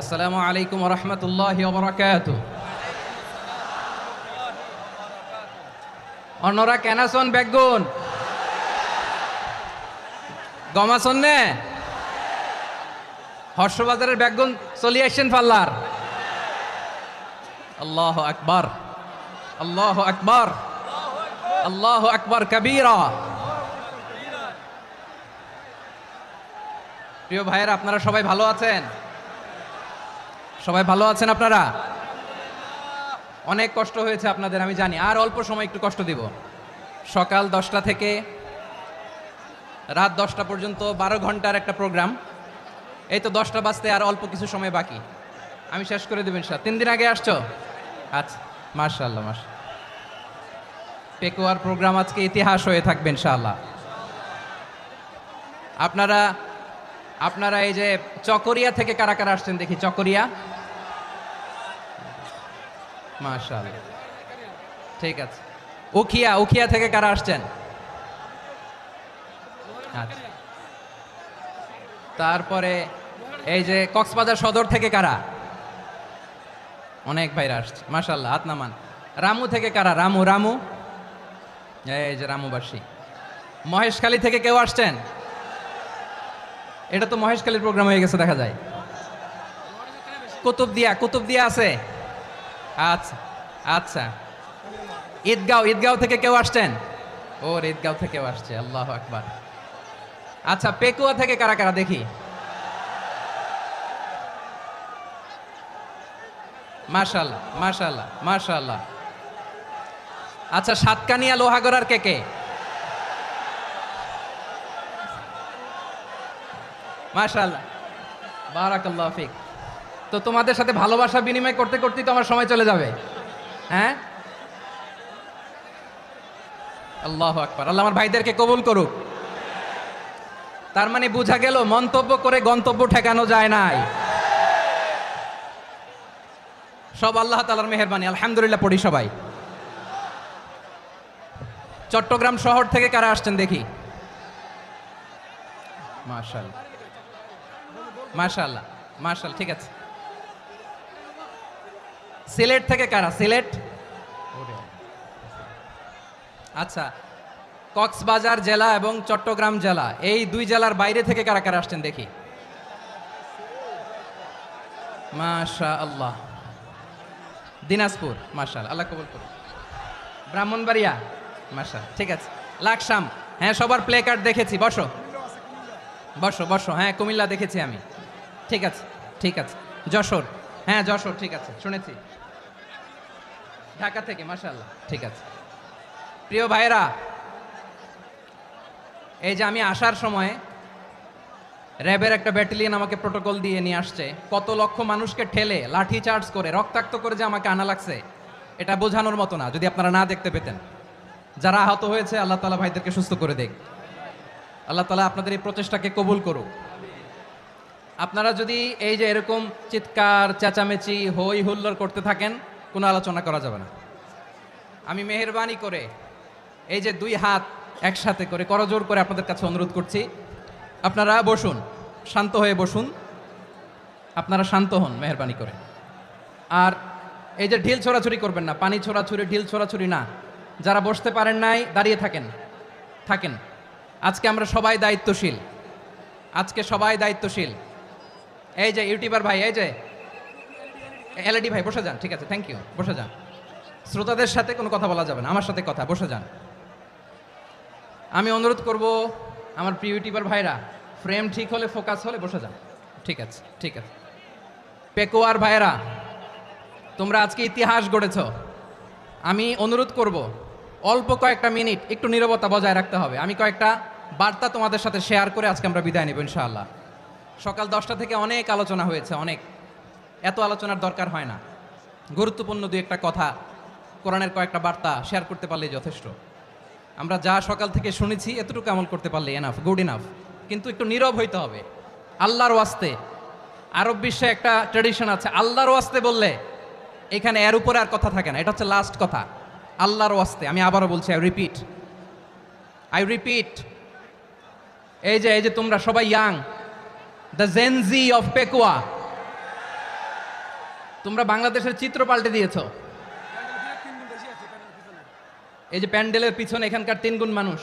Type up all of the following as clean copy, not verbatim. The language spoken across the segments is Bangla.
আসসালামু আলাইকুম ওয়া রাহমাতুল্লাহি ওয়া বারাকাতুহু। অন্যরা কেনাসন বেগুন গমাসন নে হর্ষবাজারের বেগুন চলি আসছেন পাল্লার। আল্লাহু আকবার, আল্লাহু আকবার, আল্লাহু আকবার কবীরা। প্রিয় ভাইয়েরা, আপনারা সবাই ভালো আছেন? সবাই ভালো আছেন আপনারা? অনেক কষ্ট হয়েছে আপনাদের আমি জানি, আর অল্প সময় একটু কষ্ট দিব। সকাল 10টা থেকে রাত 10টা পর্যন্ত 12 ঘন্টার একটা প্রোগ্রাম। এই তো 10টা বাজতে আর অল্প কিছু সময় বাকি, আমি শেষ করে দেবেন। 3 দিন আগে আসছো? আচ্ছা, মাশাআল্লাহ মাশাআল্লাহ। পেকুয়ার প্রোগ্রাম আজকে ইতিহাস হয়ে থাকবে ইনশাআল্লাহ। আপনারা এই যে চকরিয়া থেকে কারা কারা আসছেন দেখি? চকরিয়া, মাশাআল্লাহ, ঠিক আছে। উখিয়া থেকে কারা আসছেন? আচ্ছা। তারপরে এই যে কক্সবাজার সদর থেকে কারা? অনেক ভাইরা আসছে, মাশাআল্লাহ, হাত নামান। রামু থেকে কারা? রামু, এই যে রামুবাসী। মহেশখালী থেকে কেউ আসছেন? এটা তো মহেশখালীর প্রোগ্রাম হয়ে গেছে দেখা যায়। কুতুবদিয়া আছে? আচ্ছা আচ্ছা। ঈদগাঁও থেকে কেউ আসছেন? ওর ঈদগাঁও থেকেও আসছে, আল্লাহু আকবার। আচ্ছা, পেকুয়া থেকে কারা কারা দেখি? মাশাআল্লাহ মাশাআল্লাহ মাশাআল্লাহ। আচ্ছা, সাতকানিয়া লোহাগড়ার কে? মাশাআল্লাহ, বারাকাল্লাহু ফিক। তো তোমাদের সাথে ভালোবাসা বিনিময় করতে করতেই তো আমার সময় চলে যাবে। হ্যাঁ, আল্লাহু আকবার। আল্লাহ আমার ভাইদেরকে কবুল করুক। তার মানে বোঝা গেল মন্তব্য করে গন্তব্য ঠেকানো যায় নাই, সব আল্লাহ তাআলার মেহেরবানি। আলহামদুলিল্লাহ পড়ি সবাই। চট্টগ্রাম শহর থেকে কারা আসছেন দেখি? মাশাআল্লাহ মাশাআল্লাহ মাশাআল্লাহ, ঠিক আছে। সিলেট থেকে কারা? সিলেট, আচ্ছা। কক্সবাজার জেলা এবং চট্টগ্রাম জেলা, এই দুই জেলার বাইরে থেকে কারা কারা আসছেন দেখি? মাশাআল্লাহ। দিনাজপুর, মাশাআল্লাহ, আল্লাহ কবুল করুন। ব্রাহ্মণবাড়িয়া, মাশাআল্লাহ, ঠিক আছে। লাকসাম, হ্যাঁ, সবার প্লে কার্ড দেখেছি। বসো বসো বসো। হ্যাঁ, কুমিল্লা দেখেছি আমি, ঠিক আছে ঠিক আছে। যশোর, হ্যাঁ যশোর, ঠিক আছে, শুনেছি। ঢাকা থেকে, মাশাআল্লাহ, ঠিক আছে। প্রিয় ভাইরা, এই যে আমি আসার সময় র্যাবের একটা ব্যাটালিয়ন আমাকে প্রোটোকল দিয়ে নিয়ে আসছে। কত লক্ষ মানুষকে ঠেলে লাঠি চার্জ করে রক্তাক্ত করে যে আমাকে আনা লাগছে, এটা বোঝানোর মতো না। যদি আপনারা না দেখতে পেতেন। যারা আহত হয়েছে, আল্লাহ তাআলা ভাইদেরকে সুস্থ করে দেখ। আল্লাহ তাআলা আপনাদের এই প্রচেষ্টাকে কবুল করুক। আপনারা যদি এই যে এরকম চিৎকার চেঁচামেচি হই হুল্লোড় করতে থাকেন, কোনো আলোচনা করা যাবে না। আমি মেহেরবানি করে এই যে 2 হাত একসাথে করে করজোর করে আপনাদের কাছে অনুরোধ করছি, আপনারা বসুন, শান্ত হয়ে বসুন। আপনারা শান্ত হন মেহেরবানি করে। আর এই যে ঢিল ছোড়াছুরি করবেন না, পানি ছোড়াছুরি, ঢিল ছোড়াছুরি না। যারা বসতে পারেন নাই, দাঁড়িয়ে থাকেন। আজকে আমরা সবাই দায়িত্বশীল, আজকে সবাই দায়িত্বশীল। এই যে ইউটিউবার ভাই, এই যে এলইডি ভাই, বসে যান, ঠিক আছে, থ্যাংক ইউ, বসে যান। শ্রোতাদের সাথে কোনো কথা বলা যাবে না, আমার সাথে কথা, বসে যান। আমি অনুরোধ করব আমার প্রিয় ইউটিউবার ভাইরা, ফ্রেম ঠিক হলে, ফোকাস হলে বসে যান, ঠিক আছে ঠিক আছে। পেকুয়ার ভাইরা, তোমরা আজকে ইতিহাস গড়েছ। আমি অনুরোধ করব অল্প কয়েকটা মিনিট একটু নীরবতা বজায় রাখতে হবে। আমি কয়েকটা বার্তা তোমাদের সাথে শেয়ার করে আজকে আমরা বিদায় নেব ইনশাআল্লাহ। সকাল 10টা থেকে অনেক আলোচনা হয়েছে, এত আলোচনার দরকার হয় না। গুরুত্বপূর্ণ 2-1টা কথা, কোরআনের কয়েকটা বার্তা শেয়ার করতে পারলেই যথেষ্ট। আমরা যা সকাল থেকে শুনেছি এতটুকু আমল করতে পারলে এনাফ, গুড ইনাফ। কিন্তু একটু নীরব হইতে হবে আল্লাহর ওয়াস্তে। আরব বিশ্বে একটা ট্র্যাডিশন আছে, আল্লাহর ওয়াস্তে বললে এখানে এর উপরে আর কথা থাকে না, এটা হচ্ছে লাস্ট কথা। আল্লাহর ওয়াস্তে, আমি আবারও বলছি, আই রিপিট। এই যে তোমরা সবাই young, the Gen Z of Pekua, তোমরা বাংলাদেশের চিত্র পাল্টে দিয়েছো। এই যে প্যান্ডেলের পিছনে এখানকার 3 গুণ মানুষ,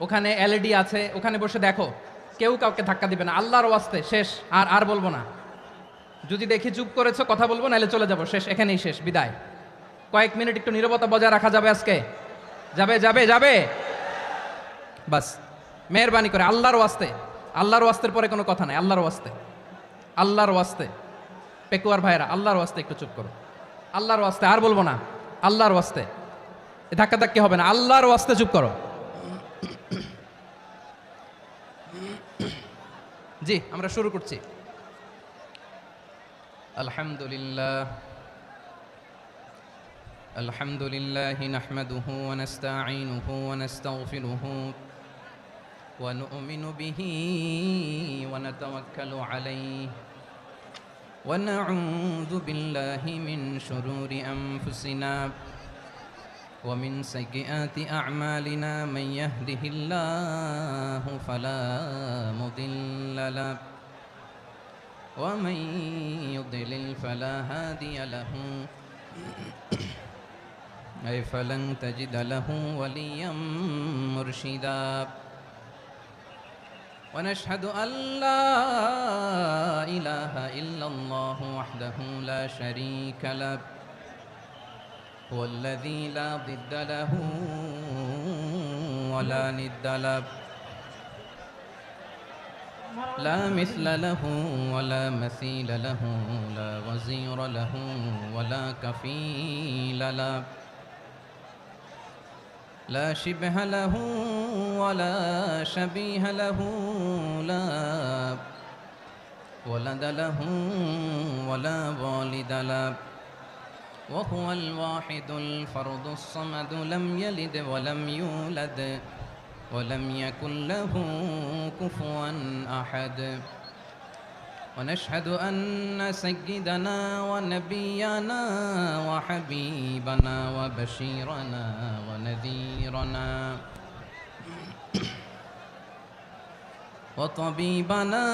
ওখানে এলইডি আছে, ওখানে বসে দেখো, কেউ কাউকে ধাক্কা দিবে না, আল্লাহর ওয়াস্তে শেষ। আর আর বলবো না, যদি দেখি চুপ করেছো কথা বলবো, নাহলে চলে যাবো, শেষ, এখানেই শেষ, বিদায়। কয়েক মিনিট একটু নীরবতা বজায় রাখা যাবে আজকে? যাবে যাবে যাবে, বাস মেহরবানি করে আল্লাহর ওয়াস্তে। আল্লাহর ওয়াস্তের পরে কোনো কথা নাই, আল্লাহর ওয়াস্তে, আল্লাহর ওয়াস্তে। পেকুয়ার ভাইরা, আল্লাহর ওয়াস্তে একটু চুপ করো, আল্লাহর ওয়াস্তে, আর বলবো না, আল্লাহর ওয়াস্তে। ধাক্কা ধাক্কি হবে না, আল্লাহর ওয়াস্তে চুপ করো। জি, আমরা শুরু করছি। আলহামদুলিল্লাহ আলহামদুলিল্লাহি নাহমাদুহু ওয়া নাস্তাঈনুহু ওয়া নাস্তাগফিরুহু ওয়া নু'মিনু বিহি ওয়া নাতাওয়াক্কালু আলাইহি ওয়া না'উযু বিল্লাহি মিন শুরুরি আনফুসিনা ওয়া মিন সাইয়্যিআতি আ'মালিনা মান ইয়াহদিহিল্লাহু ফালা মুদিল্লা লাহু ওয়া মান ইউদ্লিল ফালা হাদিয়া লাহু أي فلن تجد له وليا مرشدا ونشهد أن لا إله إلا الله وحده لا شريك له هو الذي لا ضد له ولا ند له لا مثل له ولا مثيل له لا وزير له ولا كفيل له لا شبه له ولا شبيه له لا ولد له ولا والد له وهو الواحد الفرد الصمد لم يلد ولم يولد ولم يكن له كفوا أحد ونشهد أن سيدنا ونبينا وحبيبنا وبشيرنا ونذيرنا وطبيبنا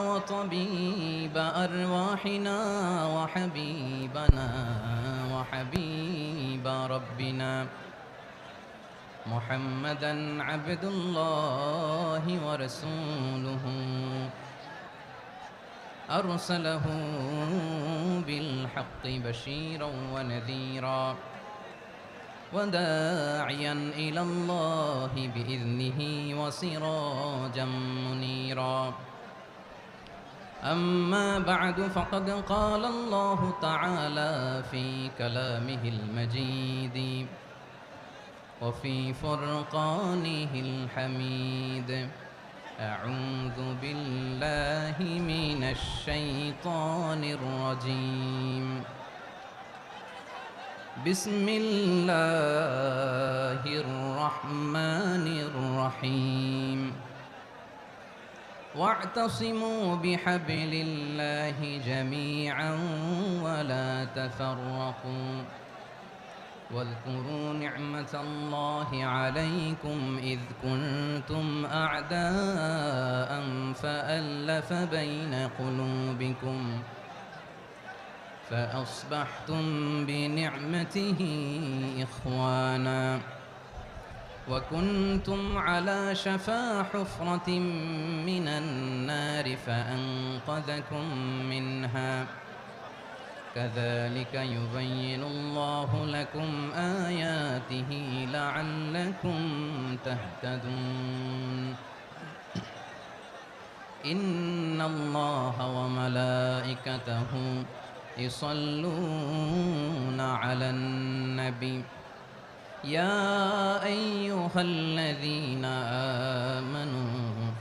وطبيب أرواحنا وحبيبنا وحبيب ربنا محمدا عبد الله ورسوله أرسله بالحق بشيرا ونذيرا وداعيا إلى الله بإذنه وسراجا منيرا أما بعد فقد قال الله تعالى في كلامه المجيد وفي فرقانه الحميد أعوذ بالله من الشيطان الرجيم بسم الله الرحمن الرحيم واعتصموا بحبل الله جميعا ولا تفرقوا واذكروا نعمة الله عليكم إذ كنتم أعداء فألف بين قلوبكم فأصبحتم بنعمته إخوانا وكنتم على شفا حفرة من النار فأنقذكم منها كذلك يبين الله لكم آياته لعلكم تهتدون إن الله وملائكته يصلون على النبي يا أيها الذين آمنوا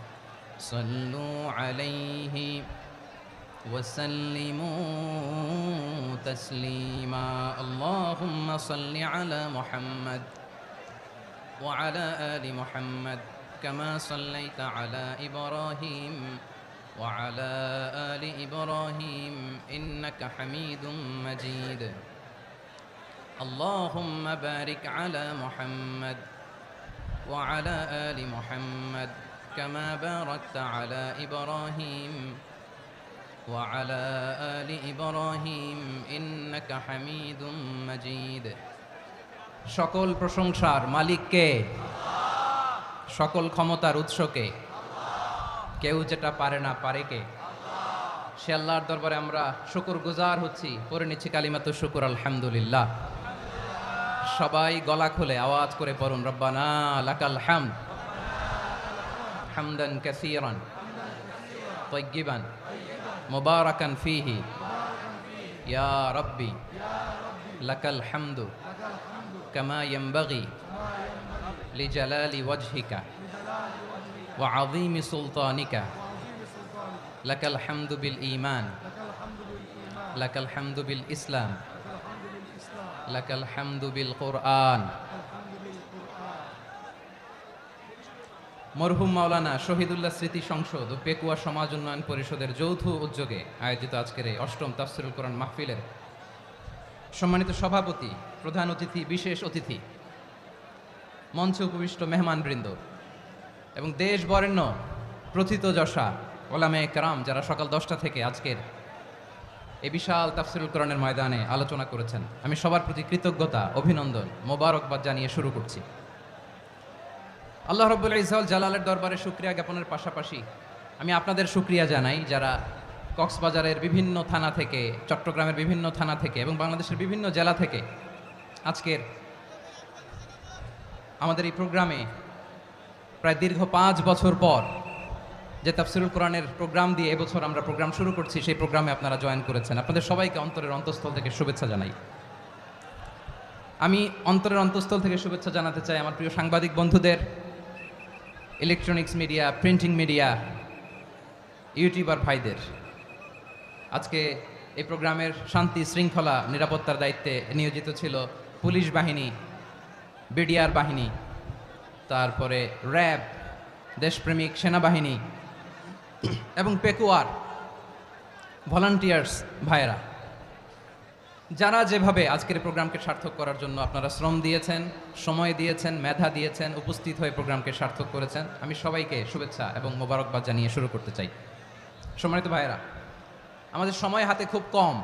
صلوا عليه وسلموا تسليما اللهم صل على محمد وعلى آل محمد كما صليت على إبراهيم وعلى آل إبراهيم إنك حميد مجيد اللهم بارك على محمد وعلى آل محمد كما باركت على إبراهيم وعلى آل إبراهيم إنك حميد مجيد সকল প্রশংসার মালিক কে? সকল ক্ষমতার উৎস কে? কেউ যেটা পারে না পারে কে? সে আল্লাহর দরবারে আমরা শুকরগুজার হচ্ছি, পড়ে নিচ্ছি কালিমাতুশ শুকর আলহামদুলিল্লাহ। সবাই গলা খুলে আওয়াজ করে পড়ুন, রব্বানা লাকাল হামদ হামদান কাসীরান তাইয়্যিবান মুবারাকান ফীহি ইয়া রাব্বি লাকাল হামদু কামা ইয়ানবাগি লিজালালি ওয়াজহিকা ওয়া আযীমি সুলতানিকা লাকাল হামদু বিল ঈমান লাকাল হামদু বিল ইসলাম লাকাল হামদু বিল কুরআন। মরহুম মাওলানা শহীদুল্লাহ স্মৃতি সংসদ ও পেকুয়া সমাজ উন্নয়ন পরিষদের যৌথ উদ্যোগে আয়োজিত আজকের এই অষ্টম তাফসীরুল কোরআন মাহফিলের সম্মানিত সভাপতি, প্রধান অতিথি, বিশেষ অতিথি, মঞ্চে উপবিষ্ট মেহমানবৃন্দ এবং দেশ বরেণ্য প্রথিতযশা ওলামায়ে কেরাম যারা সকাল 10টা থেকে আজকের এই বিশাল তাফসীরুল কোরআনের ময়দানে আলোচনা করেছেন, আমি সবার প্রতি কৃতজ্ঞতা, অভিনন্দন, মোবারকবাদ জানিয়ে শুরু করছি। আল্লাহ রাব্বুল ইজ্জত জালালের দরবারে শুকরিয়া জ্ঞাপনের পাশাপাশি আমি আপনাদের শুকরিয়া জানাই যারা কক্সবাজারের বিভিন্ন থানা থেকে, চট্টগ্রামের বিভিন্ন থানা থেকে এবং বাংলাদেশের বিভিন্ন জেলা থেকে আজকের আমাদের এই প্রোগ্রামে প্রায় দীর্ঘ 5 বছর পর যে তাফসীরুল কোরআনের প্রোগ্রাম দিয়ে এবছর আমরা প্রোগ্রাম শুরু করছি, সেই প্রোগ্রামে আপনারা জয়েন করেছেন। আপনাদের সবাইকে অন্তরের অন্তঃস্থল থেকে শুভেচ্ছা জানাই। আমি অন্তরের অন্তঃস্থল থেকে শুভেচ্ছা জানাতে চাই আমার প্রিয় সাংবাদিক বন্ধুদের, electronics media, printing media, YouTuber ভাইদের। আজকে এই প্রোগ্রামের শান্তি শৃঙ্খলা নিরাপত্তার দায়িত্বে নিয়োজিত ছিল পুলিশ বাহিনী, বিডিআর বাহিনী, তারপরে র্যাব, দেশপ্রেমিক সেনাবাহিনী এবং পেকুয়ার ভলান্টিয়ার্স ভাইয়েরা, যারা যেভাবে আজকের প্রোগ্রামকে সার্থক করার জন্য আপনারা শ্রম দিয়েছেন, সময় দিয়েছেন, মেধা দিয়েছেন, উপস্থিত হয়ে প্রোগ্রামকে সার্থক করেছেন, আমি সবাইকে শুভেচ্ছা এবং মোবারকবাদ জানিয়ে শুরু করতে চাই। সম্মানিত ভাইয়েরা, আমাদের সময় হাতে খুব কম।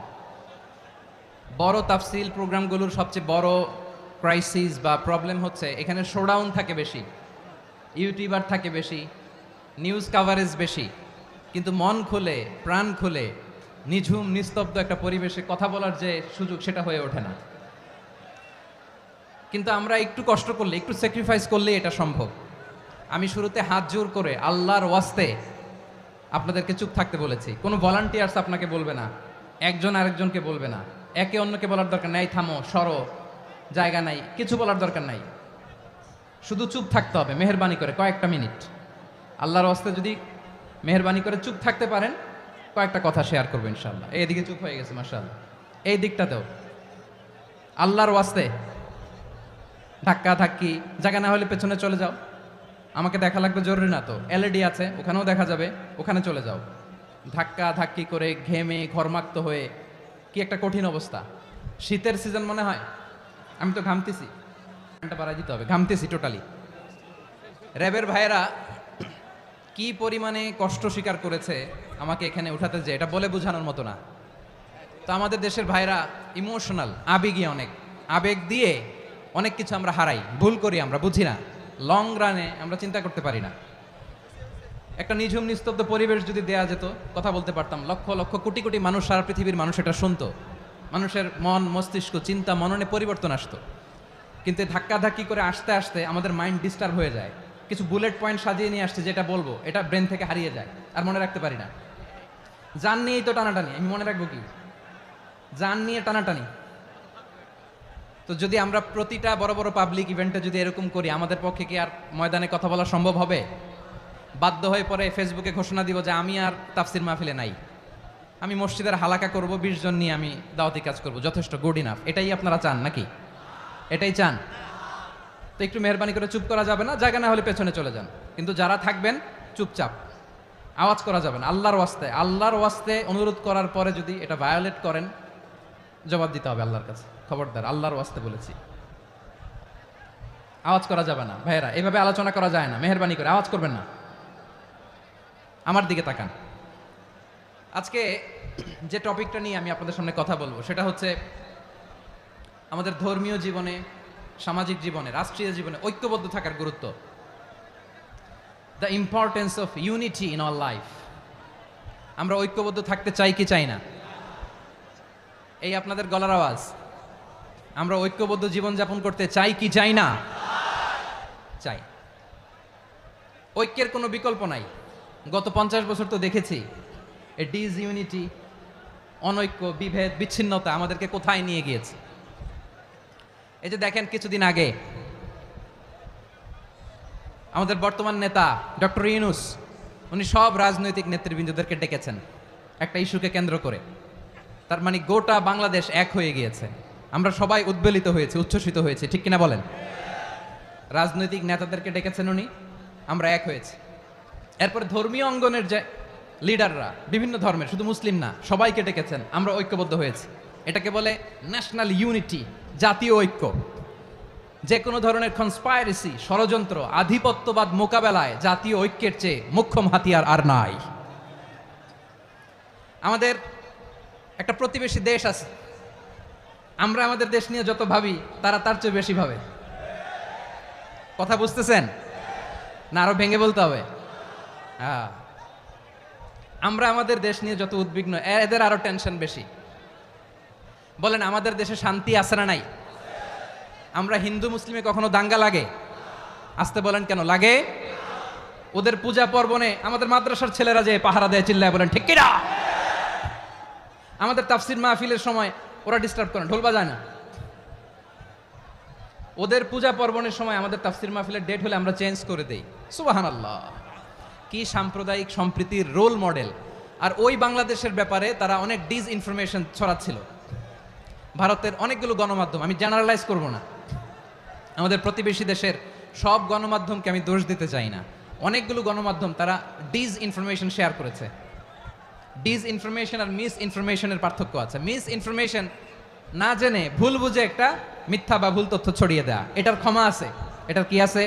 বড় তাফসীল প্রোগ্রামগুলোর সবচেয়ে বড় ক্রাইসিস বা প্রবলেম হচ্ছে এখানে শোডাউন থাকে বেশি, ইউটিউবার থাকে বেশি, নিউজ কাভারেজ বেশি, কিন্তু মন খুলে, প্রাণ খুলে, নিঝুম নিস্তব্ধ একটা পরিবেশে কথা বলার যে সুযোগ, সেটা হয়ে ওঠে না। কিন্তু আমরা একটু কষ্ট করলে, একটু স্যাক্রিফাইস করলে এটা সম্ভব। আমি শুরুতে হাত জোর করে আল্লাহর ওয়াস্তে আপনাদেরকে চুপ থাকতে বলেছি। কোনো ভলান্টিয়ার্স আপনাকে বলবে না, একজন আরেকজনকে বলবে না, একে অন্যকে বলার দরকার নাই, থামো, সরো, জায়গা নাই, কিছু বলার দরকার নাই, শুধু চুপ থাকতে হবে মেহেরবানি করে কয়েকটা মিনিট। আল্লাহর ওয়াস্তে যদি মেহেরবানি করে চুপ থাকতে পারেন, কয়েকটা কথা শেয়ার করবো ইনশাআল্লাহ। এইদিকে চুপ হয়ে গেছে মাশাআল্লাহ, এই দিকটাতেও আল্লাহর ওয়াস্তে ধাক্কা ধাক্কি, জায়গা না হলে পেছনে চলে যাও, আমাকে দেখা লাগবে জরুরি না তো, এলইডি আছে ওখানেও দেখা যাবে, ওখানে চলে যাও। ধাক্কা ধাক্কি করে ঘেমে ঘরমাক্ত হয়ে কি একটা কঠিন অবস্থা। শীতের সিজন মনে হয়, আমি তো ঘামতেছি, বাড়াই দিতে হবে, ঘামতেছি টোটালি। র্যাবের ভাইয়েরা কি পরিমাণে কষ্ট স্বীকার করেছে আমাকে এখানে উঠাতে, যে এটা বলে বোঝানোর মতো না। তো আমাদের দেশের ভাইরা ইমোশনাল, আবেগী, অনেক আবেগ দিয়ে অনেক কিছু আমরা হারাই, ভুল করি, আমরা বুঝি না, লং রানে আমরা চিন্তা করতে পারি না। একটা নিঝুম নিস্তব্ধ পরিবেশ যদি দেয়া যেত, কথা বলতে পারতাম, লক্ষ লক্ষ কোটি কোটি মানুষ, সারা পৃথিবীর মানুষ এটা শুনতো, মানুষের মন, মস্তিষ্ক, চিন্তা, মননে পরিবর্তন আসতো। কিন্তু ধাক্কা ধাক্কি করে আসতে আসতে আমাদের মাইন্ড ডিস্টার্ব হয়ে যায়। কিছু বুলেট পয়েন্ট সাজিয়ে নিয়ে আসছে, যেটা বলবো এটা ব্রেন থেকে হারিয়ে যায়, আর মনে রাখতে পারি না। জান নিয়েই তো টানাটানি, আমি মনে রাখবো কি? জান নিয়ে টানাটানি। তো যদি আমরা প্রতিটা বড় বড় পাবলিক ইভেন্টে যদি এরকম করি, আমাদের পক্ষে কি আর ময়দানে কথা বলা সম্ভব হবে? বাধ্য হয়ে পরে ফেসবুকে ঘোষণা দিব যে আমি আর তাফসির মাহফিলে নাই, আমি মসজিদের হালাকা করব, 20 জন নিয়ে আমি দাওয়াতি কাজ করব, যথেষ্ট, গুড ইনাফ। এটাই আপনারা চান নাকি? এটাই চান? তো একটু মেহরবানি করে চুপ করা যাবে না? জায়গা না হলে পেছনে চলে যান, কিন্তু যারা থাকবেন চুপচাপ, আওয়াজ করা যাবে না। আল্লাহর ওয়াস্তে, আল্লাহর ওয়াস্তে অনুরোধ করার পরে যদি এটা ভায়োলেট করেন, জবাব দিতে হবে আল্লাহর কাছে। খবরদার, আল্লাহর ওয়াস্তে বলেছি, আওয়াজ করা যাবে না। ভাইয়েরা, এভাবে আলোচনা করা যায় না, মেহরবানি করে আওয়াজ করবেন না। আমার দিকে তাকান, আজকে যে টপিকটা নিয়ে আমি আপনাদের সামনে কথা বলবো সেটা হচ্ছে আমাদের ধর্মীয় জীবনে, সামাজিক জীবনে, রাষ্ট্রীয় জীবনে ঐক্যবদ্ধ থাকার গুরুত্ব। The importance of unity in our life. আমরা ঐক্যবদ্ধ থাকতে চাই কি চাই না? এই আপনাদের গলার আওয়াজ। আমরা ঐক্যবদ্ধ জীবনযাপন করতে চাই কি চাই না? চাই। ঐক্যের কোনো বিকল্প নাই। গত 50 বছর তো দেখেছি এ ডিসইউনিটি, অনৈক্য, বিভেদ, বিচ্ছিন্নতা আমাদেরকে কোথায় নিয়ে গিয়েছে। এই যে দেখেন, কিছুদিন আগে আমাদের বর্তমান নেতা ডক্টর ইউনূস, উনি সব রাজনৈতিক নেতৃবৃন্দদেরকে ডেকেছেন একটা ইস্যুকে কেন্দ্র করে। তার মানে গোটা বাংলাদেশ এক হয়ে গিয়েছে। আমরা সবাই উদ্বেলিত হয়েছে, উচ্ছ্বসিত হয়েছে, ঠিক কিনা বলেন? রাজনৈতিক নেতাদেরকে ডেকেছেন উনি, আমরা এক হয়েছি। এরপরে ধর্মীয় অঙ্গনের যে লিডাররা, বিভিন্ন ধর্মের, শুধু মুসলিম না, সবাইকে ডেকেছেন, আমরা ঐক্যবদ্ধ হয়েছি। এটাকে বলে ন্যাশনাল ইউনিটি, জাতীয় ঐক্য। যে কোনো ধরনের কনস্পাইরেসি, ষড়যন্ত্র, আধিপত্যবাদ মোকাবেলায় জাতীয় ঐক্যের চেয়ে মোক্ষম হাতিয়ার আর নাই। আমাদের একটা প্রতিবেশী দেশ আছে, আমরা আমাদের দেশ নিয়ে যত ভাবি তারা তার চেয়ে বেশি ভাবে। কথা বুঝতেছেন না? আরো ভেঙে বলতে হবে। আমরা আমাদের দেশ নিয়ে যত উদ্বিগ্ন, এদের আরো টেনশন বেশি। বলেন, আমাদের দেশে শান্তি আছে না নাই? আমরা হিন্দু মুসলিমে কখনো দাঙ্গা লাগে? আসতে বলেন, কেন লাগে? ওদের পূজা পার্বণে আমাদের মাদ্রাসার ছেলেরা যে পাহারা দেয়, চিল্লায় বলেন ঠিক কিনা? আমাদের তাফসির মাহফিলের সময় ওরা ডিস্টার্ব করে, ঢোল বাজায় না। ওদের পূজা পার্বণের সময় আমাদের তাফসির মাহফিলের ডেট হলে আমরা চেঞ্জ করে দেই। সুবহানাল্লাহ! কি সাম্প্রদায়িক সম্প্রীতির রোল মডেল। আর ওই বাংলাদেশের ব্যাপারে তারা অনেক ডিসইনফরমেশন ছড়াচ্ছিল। ভারতের অনেকগুলো গণমাধ্যম, আমি জেনারেলাইজ করব না, আমাদের প্রতিবেশী দেশের সব গণমাধ্যমকে আমি দোষ দিতে চাই না, অনেকগুলো গণমাধ্যম তারা ডিসইনফরমেশন শেয়ার করেছে। ডিসইনফরমেশন আর মিস ইনফরমেশনের পার্থক্য আছে। মিস ইনফরমেশন না জেনে ভুল বুঝে একটা মিথ্যা বা ভুল তথ্য ছড়িয়ে দেয়া, এটার ক্ষমা আছে, এটার কি আছে?